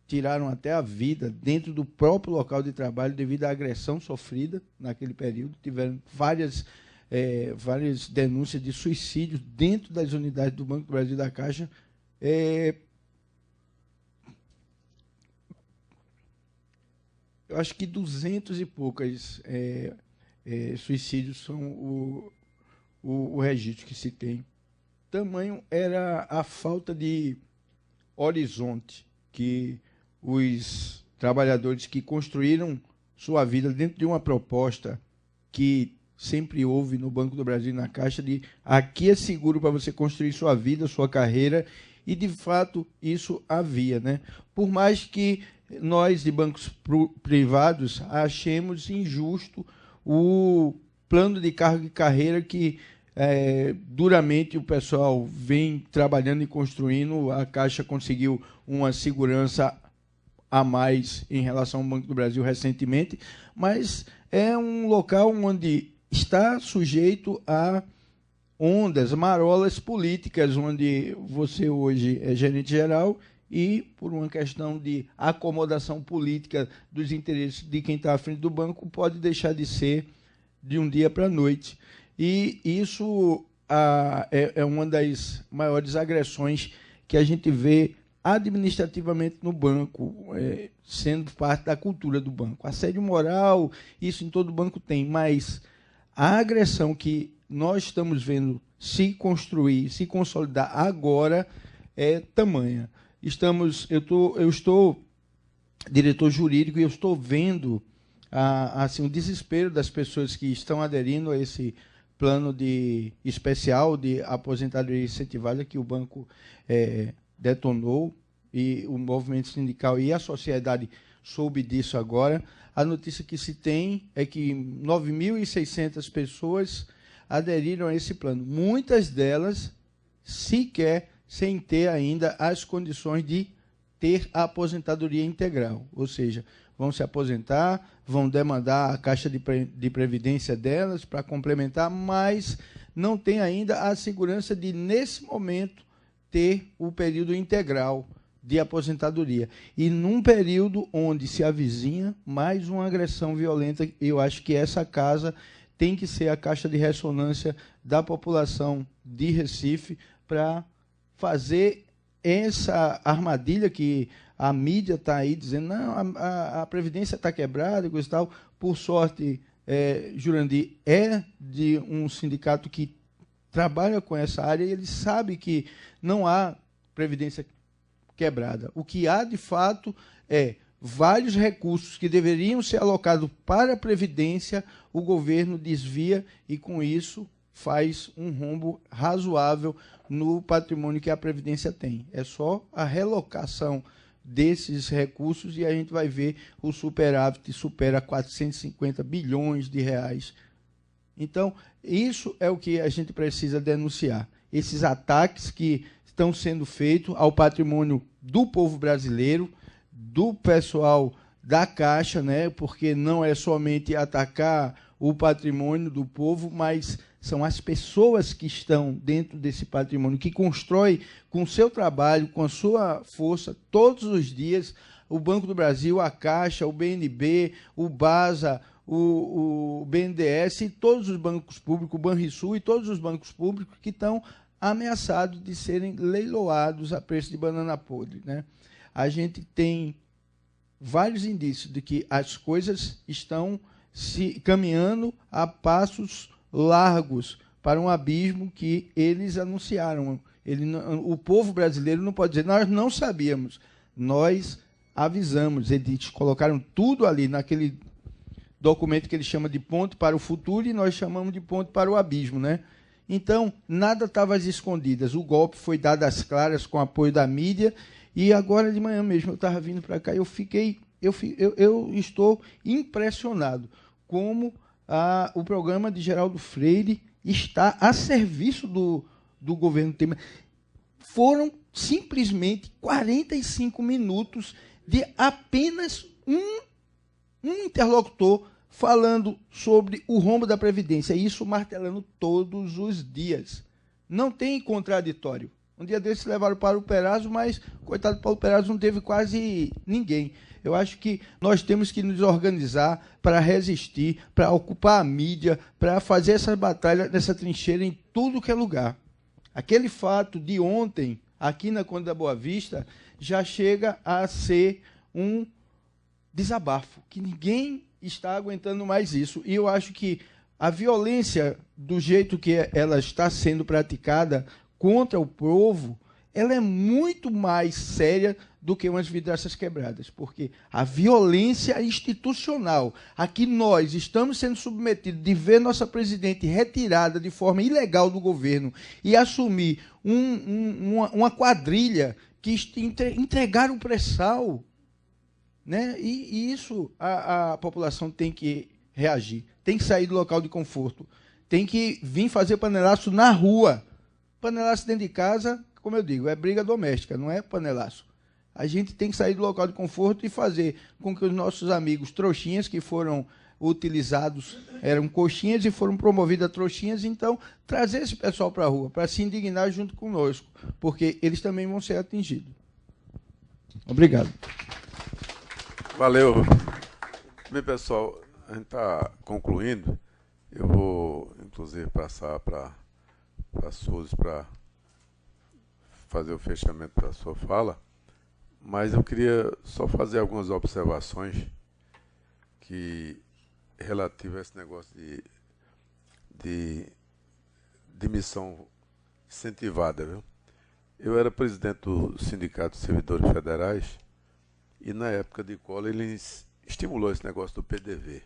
[SPEAKER 6] tiraram até a vida dentro do próprio local de trabalho devido à agressão sofrida naquele período. Tiveram várias denúncias de suicídio dentro das unidades do Banco do Brasil e da Caixa. Eu acho que 200 e poucas suicídios são o registro que se tem. Tamanho era a falta de horizonte que os trabalhadores que construíram sua vida dentro de uma proposta que sempre houve no Banco do Brasil e na Caixa, de aqui é seguro para você construir sua vida, sua carreira, e de fato isso havia, né? Por mais que nós de bancos privados achemos injusto o plano de cargo e carreira que duramente o pessoal vem trabalhando e construindo, a Caixa conseguiu uma segurança a mais em relação ao Banco do Brasil recentemente, mas é um local onde está sujeito a ondas, marolas políticas, onde você hoje é gerente geral e, por uma questão de acomodação política dos interesses de quem está à frente do banco, pode deixar de ser de um dia para a noite. E isso é uma das maiores agressões que a gente vê administrativamente no banco, sendo parte da cultura do banco. Assédio moral, isso em todo banco tem, mas a agressão que nós estamos vendo se construir, se consolidar agora é tamanha. Eu estou diretor jurídico e eu estou vendo assim, o desespero das pessoas que estão aderindo a esse plano especial de aposentadoria incentivada que o banco detonou, e o movimento sindical e a sociedade soube disso agora. A notícia que se tem é que 9.600 pessoas aderiram a esse plano, muitas delas sequer sem ter ainda as condições de ter a aposentadoria integral, ou seja, vão se aposentar, vão demandar a caixa de previdência delas para complementar, mas não tem ainda a segurança de, nesse momento, ter o período integral de aposentadoria. E num período onde se avizinha mais uma agressão violenta, eu acho que essa casa tem que ser a caixa de ressonância da população de Recife para fazer essa armadilha que a mídia está aí dizendo, não, a Previdência está quebrada e coisa e tal. Por sorte, Jurandir é de um sindicato que trabalha com essa área e ele sabe que não há Previdência quebrada. O que há, de fato, é vários recursos que deveriam ser alocados para a Previdência, o governo desvia e, com isso, faz um rombo razoável no patrimônio que a Previdência tem. É só a relocação desses recursos e a gente vai ver o superávit supera 450 bilhões de reais. Então, isso é o que a gente precisa denunciar. Esses ataques que estão sendo feitos ao patrimônio do povo brasileiro, do pessoal da Caixa, né? Porque não é somente atacar o patrimônio do povo, mas são as pessoas que estão dentro desse patrimônio, que constrói com o seu trabalho, com a sua força, todos os dias, o Banco do Brasil, a Caixa, o BNB, o BASA, o BNDES e todos os bancos públicos, o Banrisul e todos os bancos públicos que estão ameaçados de serem leiloados a preço de banana podre, né? A gente tem vários indícios de que as coisas estão se caminhando a passos largos para um abismo que eles anunciaram. O povo brasileiro não pode dizer, nós não sabíamos, nós avisamos, eles colocaram tudo ali naquele documento que ele chama de ponto para o futuro e nós chamamos de ponto para o abismo, né? Então, nada estava às escondidas, o golpe foi dado às claras com apoio da mídia e agora de manhã mesmo eu estava vindo para cá e eu estou impressionado como o programa de Geraldo Freire está a serviço do governo Temer. Foram simplesmente 45 minutos de apenas um interlocutor falando sobre o rombo da Previdência, isso martelando todos os dias. Não tem contraditório. Um dia desses levaram para o Perazzo, mas, coitado do Paulo Perazzo, não teve quase ninguém. Eu acho que nós temos que nos organizar para resistir, para ocupar a mídia, para fazer essa batalha nessa trincheira em tudo que é lugar. Aquele fato de ontem, aqui na Conde da Boa Vista, já chega a ser um desabafo, que ninguém está aguentando mais isso. E eu acho que a violência, do jeito que ela está sendo praticada contra o povo, ela é muito mais séria do que umas vidraças quebradas, porque a violência institucional a que nós estamos sendo submetidos de ver nossa presidente retirada de forma ilegal do governo e assumir uma quadrilha que entregar o pré-sal, né? E isso a população tem que reagir, tem que sair do local de conforto, tem que vir fazer panelaço na rua. Panelaço dentro de casa, como eu digo, é briga doméstica, não é panelaço. A gente tem que sair do local de conforto e fazer com que os nossos amigos trouxinhas, que foram utilizados, eram coxinhas e foram promovidos a trouxinhas, então trazer esse pessoal para a rua, para se indignar junto conosco, porque eles também vão ser atingidos. Obrigado.
[SPEAKER 1] Valeu. Bem, pessoal, a gente está concluindo. Eu vou, inclusive, passar para a Suzy para fazer o fechamento da sua fala, mas eu queria só fazer algumas observações relativas a esse negócio de demissão incentivada, viu? Eu era presidente do Sindicato de Servidores Federais e na época de Collor ele estimulou esse negócio do PDV.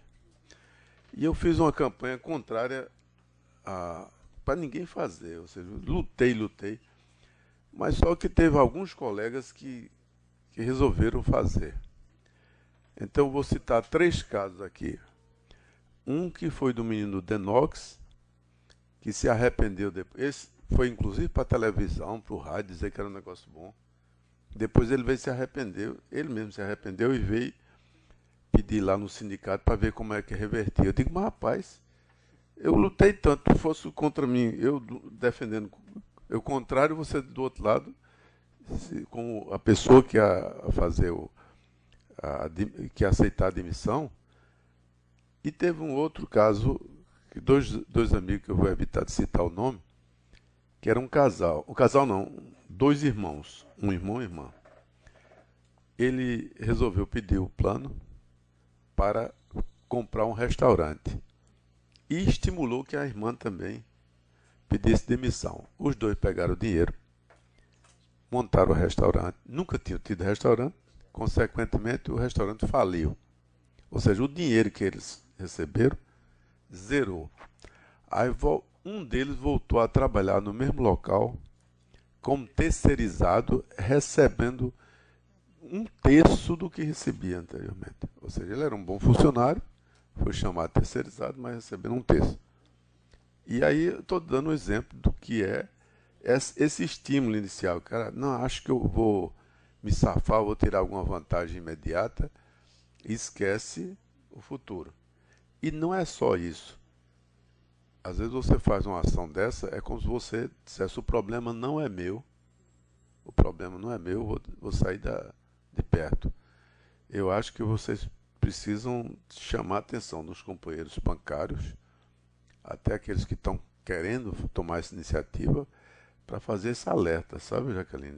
[SPEAKER 1] E eu fiz uma campanha contrária para ninguém fazer, ou seja, lutei, mas só que teve alguns colegas que resolveram fazer. Então vou citar 3 casos aqui. Um que foi do menino Denox, que se arrependeu depois. Esse foi inclusive para a televisão, para o rádio, dizer que era um negócio bom. Depois ele veio se arrependeu, ele mesmo se arrependeu e veio pedir lá no sindicato para ver como é que revertia. Eu digo, mas rapaz, eu lutei tanto, tu fosse contra mim, eu defendendo, eu contrário, você do outro lado, como a pessoa que ia fazer que ia aceitar a admissão. E teve um outro caso que dois amigos, que eu vou evitar de citar o nome, que era um casal. Um casal não, dois irmãos. Um irmão e uma irmã. Ele resolveu pedir o plano para comprar um restaurante. E estimulou que a irmã também pedisse demissão. Os dois pegaram o dinheiro, montaram o restaurante. Nunca tinham tido restaurante. Consequentemente, o restaurante faliu. Ou seja, o dinheiro que eles receberam zerou. Aí um deles voltou a trabalhar no mesmo local, como terceirizado, recebendo 1/3 do que recebia anteriormente. Ou seja, ele era um bom funcionário, foi chamado terceirizado, mas recebendo 1/3. E aí eu estou dando um exemplo do que é esse estímulo inicial. Cara, não, acho que eu vou me safar, vou tirar alguma vantagem imediata, e esquece o futuro. E não é só isso. Às vezes você faz uma ação dessa, é como se você dissesse, o problema não é meu, o problema não é meu, vou sair de perto. Eu acho que vocês precisam chamar a atenção dos companheiros bancários, até aqueles que estão querendo tomar essa iniciativa, para fazer esse alerta, sabe, Jaqueline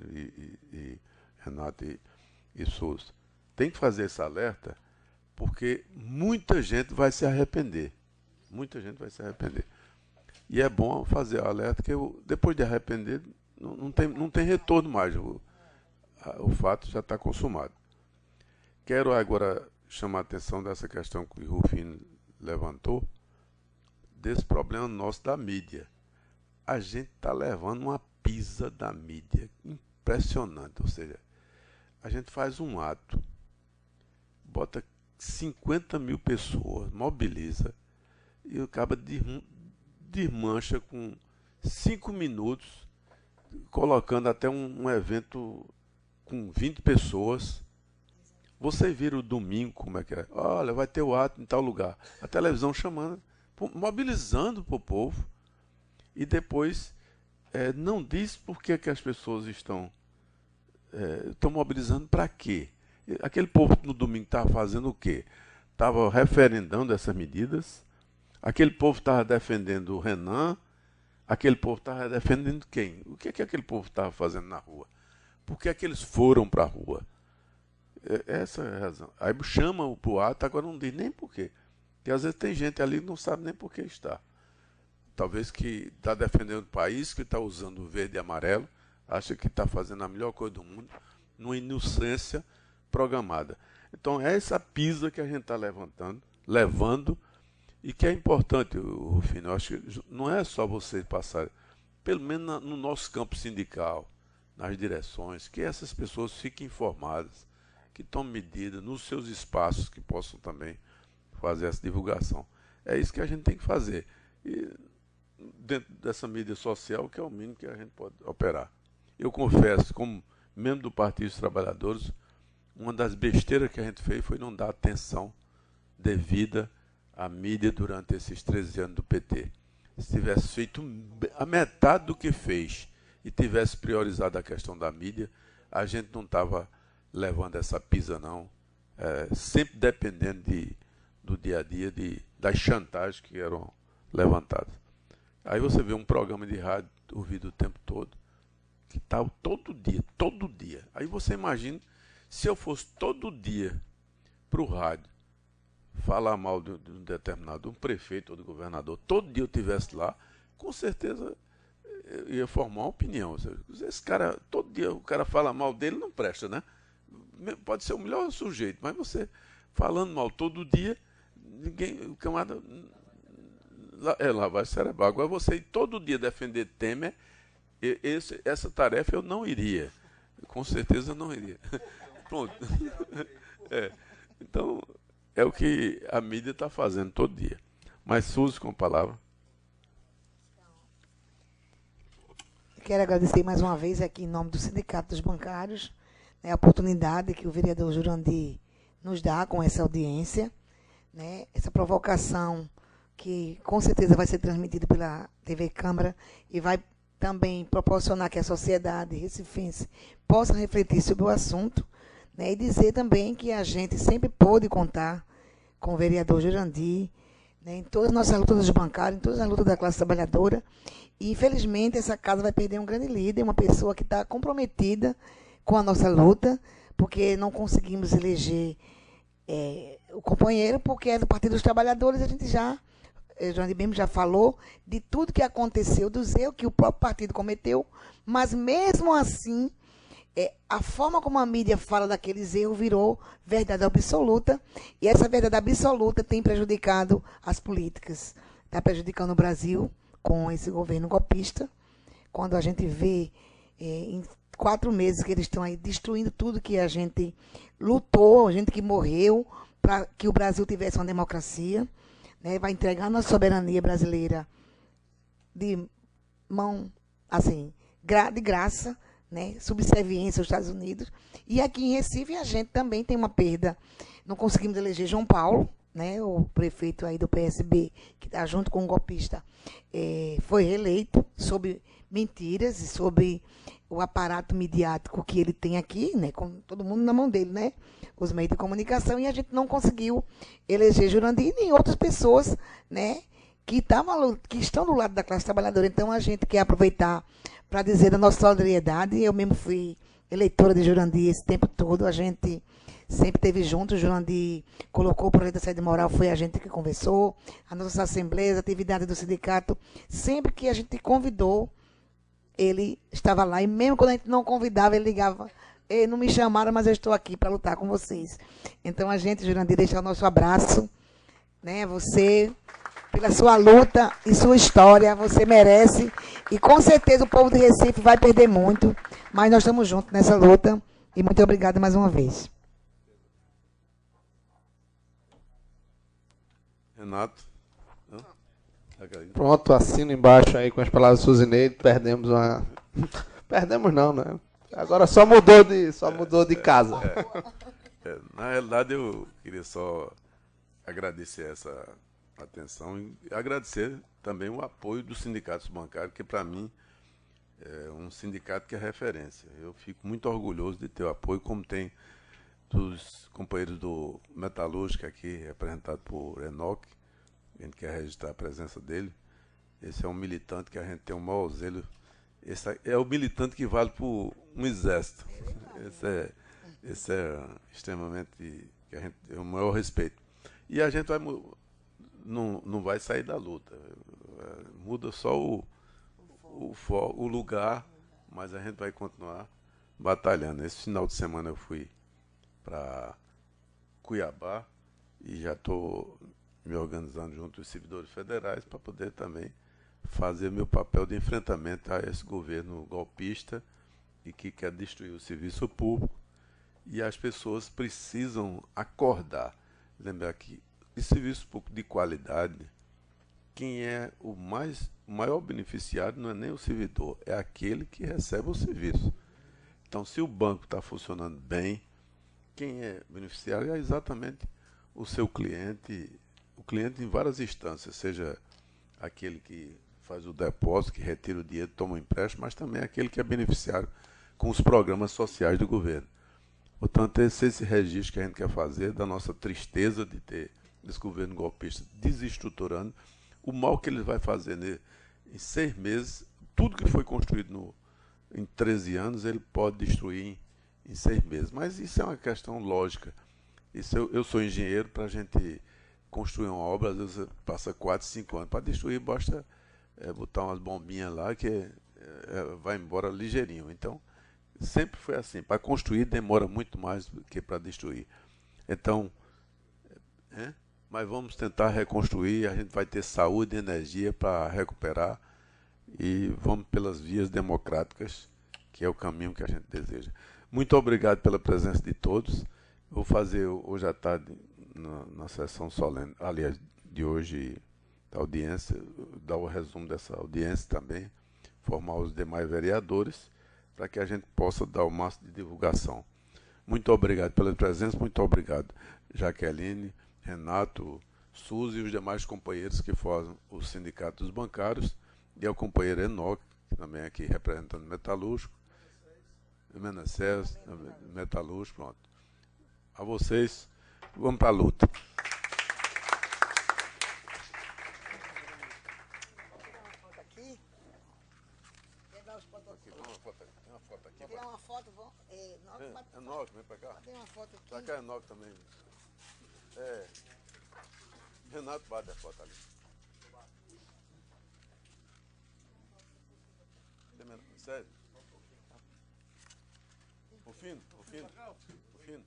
[SPEAKER 1] e Renato e Souza? Tem que fazer esse alerta, porque muita gente vai se arrepender. Muita gente vai se arrepender. E é bom fazer o alerta, que depois de arrepender, não tem retorno mais. O fato já está consumado. Quero agora chamar a atenção dessa questão que o Rufino levantou, desse problema nosso da mídia. A gente está levando uma pisa da mídia impressionante. Ou seja, a gente faz um ato, bota 50 mil pessoas, mobiliza, e acaba desmancha com 5 minutos, colocando até um evento com 20 pessoas. Você vira o domingo, como é que é? Olha, vai ter o ato em tal lugar. A televisão chamando, mobilizando para o povo, e depois não diz por que as pessoas estão mobilizando para quê. Aquele povo no domingo estava fazendo o quê? Estava referendando essas medidas. Aquele povo estava defendendo o Renan. Aquele povo estava defendendo quem? O que é que aquele povo estava fazendo na rua? Por que é que eles foram para a rua? Essa é a razão. Aí chama para o ato, agora não diz nem por quê. Porque às vezes tem gente ali que não sabe nem por que está. Talvez que está defendendo o país, que está usando o verde e amarelo, acha que está fazendo a melhor coisa do mundo, numa inocência programada. Então é essa pisa que a gente está levando, e que é importante, Rufino. Eu acho que não é só vocês passarem, pelo menos no nosso campo sindical, nas direções, que essas pessoas fiquem informadas, que tomem medidas nos seus espaços, que possam também fazer essa divulgação. É isso que a gente tem que fazer. E dentro dessa mídia social, que é o mínimo que a gente pode operar. Eu confesso, como membro do Partido dos Trabalhadores, uma das besteiras que a gente fez foi não dar atenção devida à mídia durante esses 13 anos do PT. Se tivesse feito a metade do que fez e tivesse priorizado a questão da mídia, a gente não estava levando essa pisa, não. Sempre dependendo do dia a dia, das chantagens que eram levantadas. Aí você vê um programa de rádio ouvido o tempo todo, que está todo dia. Aí você imagina, se eu fosse todo dia para o rádio falar mal de um determinado, um prefeito ou do governador, todo dia eu estivesse lá, com certeza eu ia formar uma opinião. Esse cara, todo dia o cara fala mal dele, não presta, né? Pode ser o melhor sujeito, mas você falando mal todo dia, o camarada lavar cerebral. Agora você ir todo dia defender Temer, essa tarefa eu não iria. Com certeza eu não iria. Pronto. Então, é o que a mídia está fazendo todo dia. Mas Suzy, com a palavra.
[SPEAKER 2] Quero agradecer mais uma vez aqui em nome do Sindicato dos Bancários, a oportunidade que o vereador Jurandir nos dá com essa audiência, né, essa provocação que com certeza vai ser transmitida pela TV Câmara e vai também proporcionar que a sociedade recifense possa refletir sobre o assunto, né, e dizer também que a gente sempre pôde contar com o vereador Jurandir, né, em todas as nossas lutas dos bancários, em todas as lutas da classe trabalhadora. E, infelizmente, essa casa vai perder um grande líder, uma pessoa que está comprometida com a nossa luta, porque não conseguimos eleger o companheiro, porque é do Partido dos Trabalhadores. A gente João mesmo já falou de tudo que aconteceu, dos erros que o próprio partido cometeu, mas mesmo assim, a forma como a mídia fala daqueles erros virou verdade absoluta, e essa verdade absoluta tem prejudicado as políticas, está prejudicando o Brasil com esse governo golpista. Quando a gente vê em 4 meses que eles estão aí destruindo tudo que a gente lutou, a gente que morreu para que o Brasil tivesse uma democracia, né, vai entregar nossa soberania brasileira de mão, assim, de graça, né, subserviência aos Estados Unidos. E aqui em Recife a gente também tem uma perda. Não conseguimos eleger João Paulo, né, o prefeito aí do PSB, que está junto com o golpista, foi reeleito sob mentiras e sob o aparato midiático que ele tem aqui, né, com todo mundo na mão dele, né, os meios de comunicação, e a gente não conseguiu eleger Jurandir nem outras pessoas, né, que estão do lado da classe trabalhadora. Então a gente quer aproveitar para dizer da nossa solidariedade. Eu mesmo fui eleitora de Jurandir esse tempo todo, a gente sempre esteve junto. O Jurandir colocou o projeto da sede moral, foi a gente que conversou, a nossa assembleia, a atividade do sindicato, sempre que a gente convidou, ele estava lá, e mesmo quando a gente não convidava, ele ligava: não me chamaram, mas eu estou aqui para lutar com vocês. Então a gente, Jurandir, deixa o nosso abraço, né, você, pela sua luta e sua história, você merece, e com certeza o povo de Recife vai perder muito, mas nós estamos juntos nessa luta, e muito obrigada mais uma vez.
[SPEAKER 1] Renato.
[SPEAKER 4] Pronto, assino embaixo aí com as palavras de Suzineide. Perdemos uma... Perdemos não, né? Agora só mudou de casa.
[SPEAKER 1] Na realidade, eu queria só agradecer essa atenção e agradecer também o apoio dos sindicatos bancários, que para mim é um sindicato que é referência. Eu fico muito orgulhoso de ter o apoio, como tem dos companheiros do Metalúrgica aqui, representado por Enoque. A gente quer registrar a presença dele. Esse é um militante que a gente tem um maior zelo. Esse é o militante que vale por um exército. Esse é extremamente, que a gente tem o maior respeito. E a gente não vai sair da luta. Muda só o lugar, mas a gente vai continuar batalhando. Esse final de semana eu fui para Cuiabá e já estou me organizando junto aos servidores federais para poder também fazer meu papel de enfrentamento a esse governo golpista e que quer destruir o serviço público. E as pessoas precisam acordar, lembrar que o serviço público de qualidade, quem é o maior beneficiário não é nem o servidor, é aquele que recebe o serviço. Então, se o banco está funcionando bem, quem é beneficiário é exatamente o seu cliente, o cliente em várias instâncias, seja aquele que faz o depósito, que retira o dinheiro, toma o empréstimo, mas também aquele que é beneficiário com os programas sociais do governo. Portanto, esse registro que a gente quer fazer da nossa tristeza de ter esse governo golpista desestruturando, o mal que ele vai fazer em 6 meses, tudo que foi construído em 13 anos, ele pode destruir em 6 meses. Mas isso é uma questão lógica. Eu sou engenheiro, para a gente construir uma obra, às vezes passa 4, 5 anos. Para destruir, basta botar umas bombinhas lá que vai embora ligeirinho. Então, sempre foi assim. Para construir demora muito mais do que para destruir. Então, mas vamos tentar reconstruir, a gente vai ter saúde e energia para recuperar e vamos pelas vias democráticas, que é o caminho que a gente deseja. Muito obrigado pela presença de todos. Vou fazer hoje à tarde, na sessão solene, aliás, de hoje, da audiência, dar o resumo dessa audiência também, formar os demais vereadores, para que a gente possa dar o máximo de divulgação. Muito obrigado pela presença, muito obrigado, Jaqueline, Renato, Suzy e os demais companheiros que formam o Sindicato dos Bancários, e ao companheiro Enoque, que também é aqui representando o Metalúrgico, Menacés, Metalúrgico, pronto. A vocês, vamos para a luta. vem pra cá.
[SPEAKER 2] Tem uma foto aqui.
[SPEAKER 1] Pra cá é 9 também. É. Renato bate a foto ali. Sério? O fino.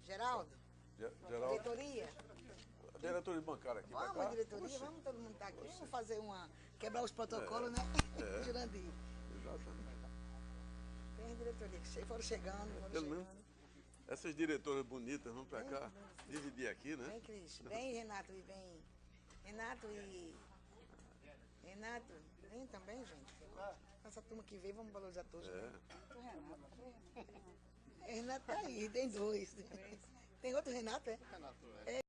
[SPEAKER 2] Geraldo,
[SPEAKER 1] Geraldo.
[SPEAKER 2] diretoria.
[SPEAKER 1] A diretoria bancária aqui. pra
[SPEAKER 2] Vamos,
[SPEAKER 1] cá.
[SPEAKER 2] diretoria,
[SPEAKER 1] Oxi.
[SPEAKER 2] vamos todo mundo estar aqui. Vamos fazer quebrar os protocolos, né? Jurandir.
[SPEAKER 1] Exatamente.
[SPEAKER 2] Tem a diretoria que foram chegando.
[SPEAKER 1] Pelo menos essas diretoras bonitas, vamos pra cá. Dividir aqui, né?
[SPEAKER 2] Vem, Cris. Vem, Renato, e vem. Renato, vem também, gente. Essa turma que veio, vamos valorizar todos.
[SPEAKER 1] É.
[SPEAKER 2] Renato tá aí, tem dois. Tem outro Renato, é?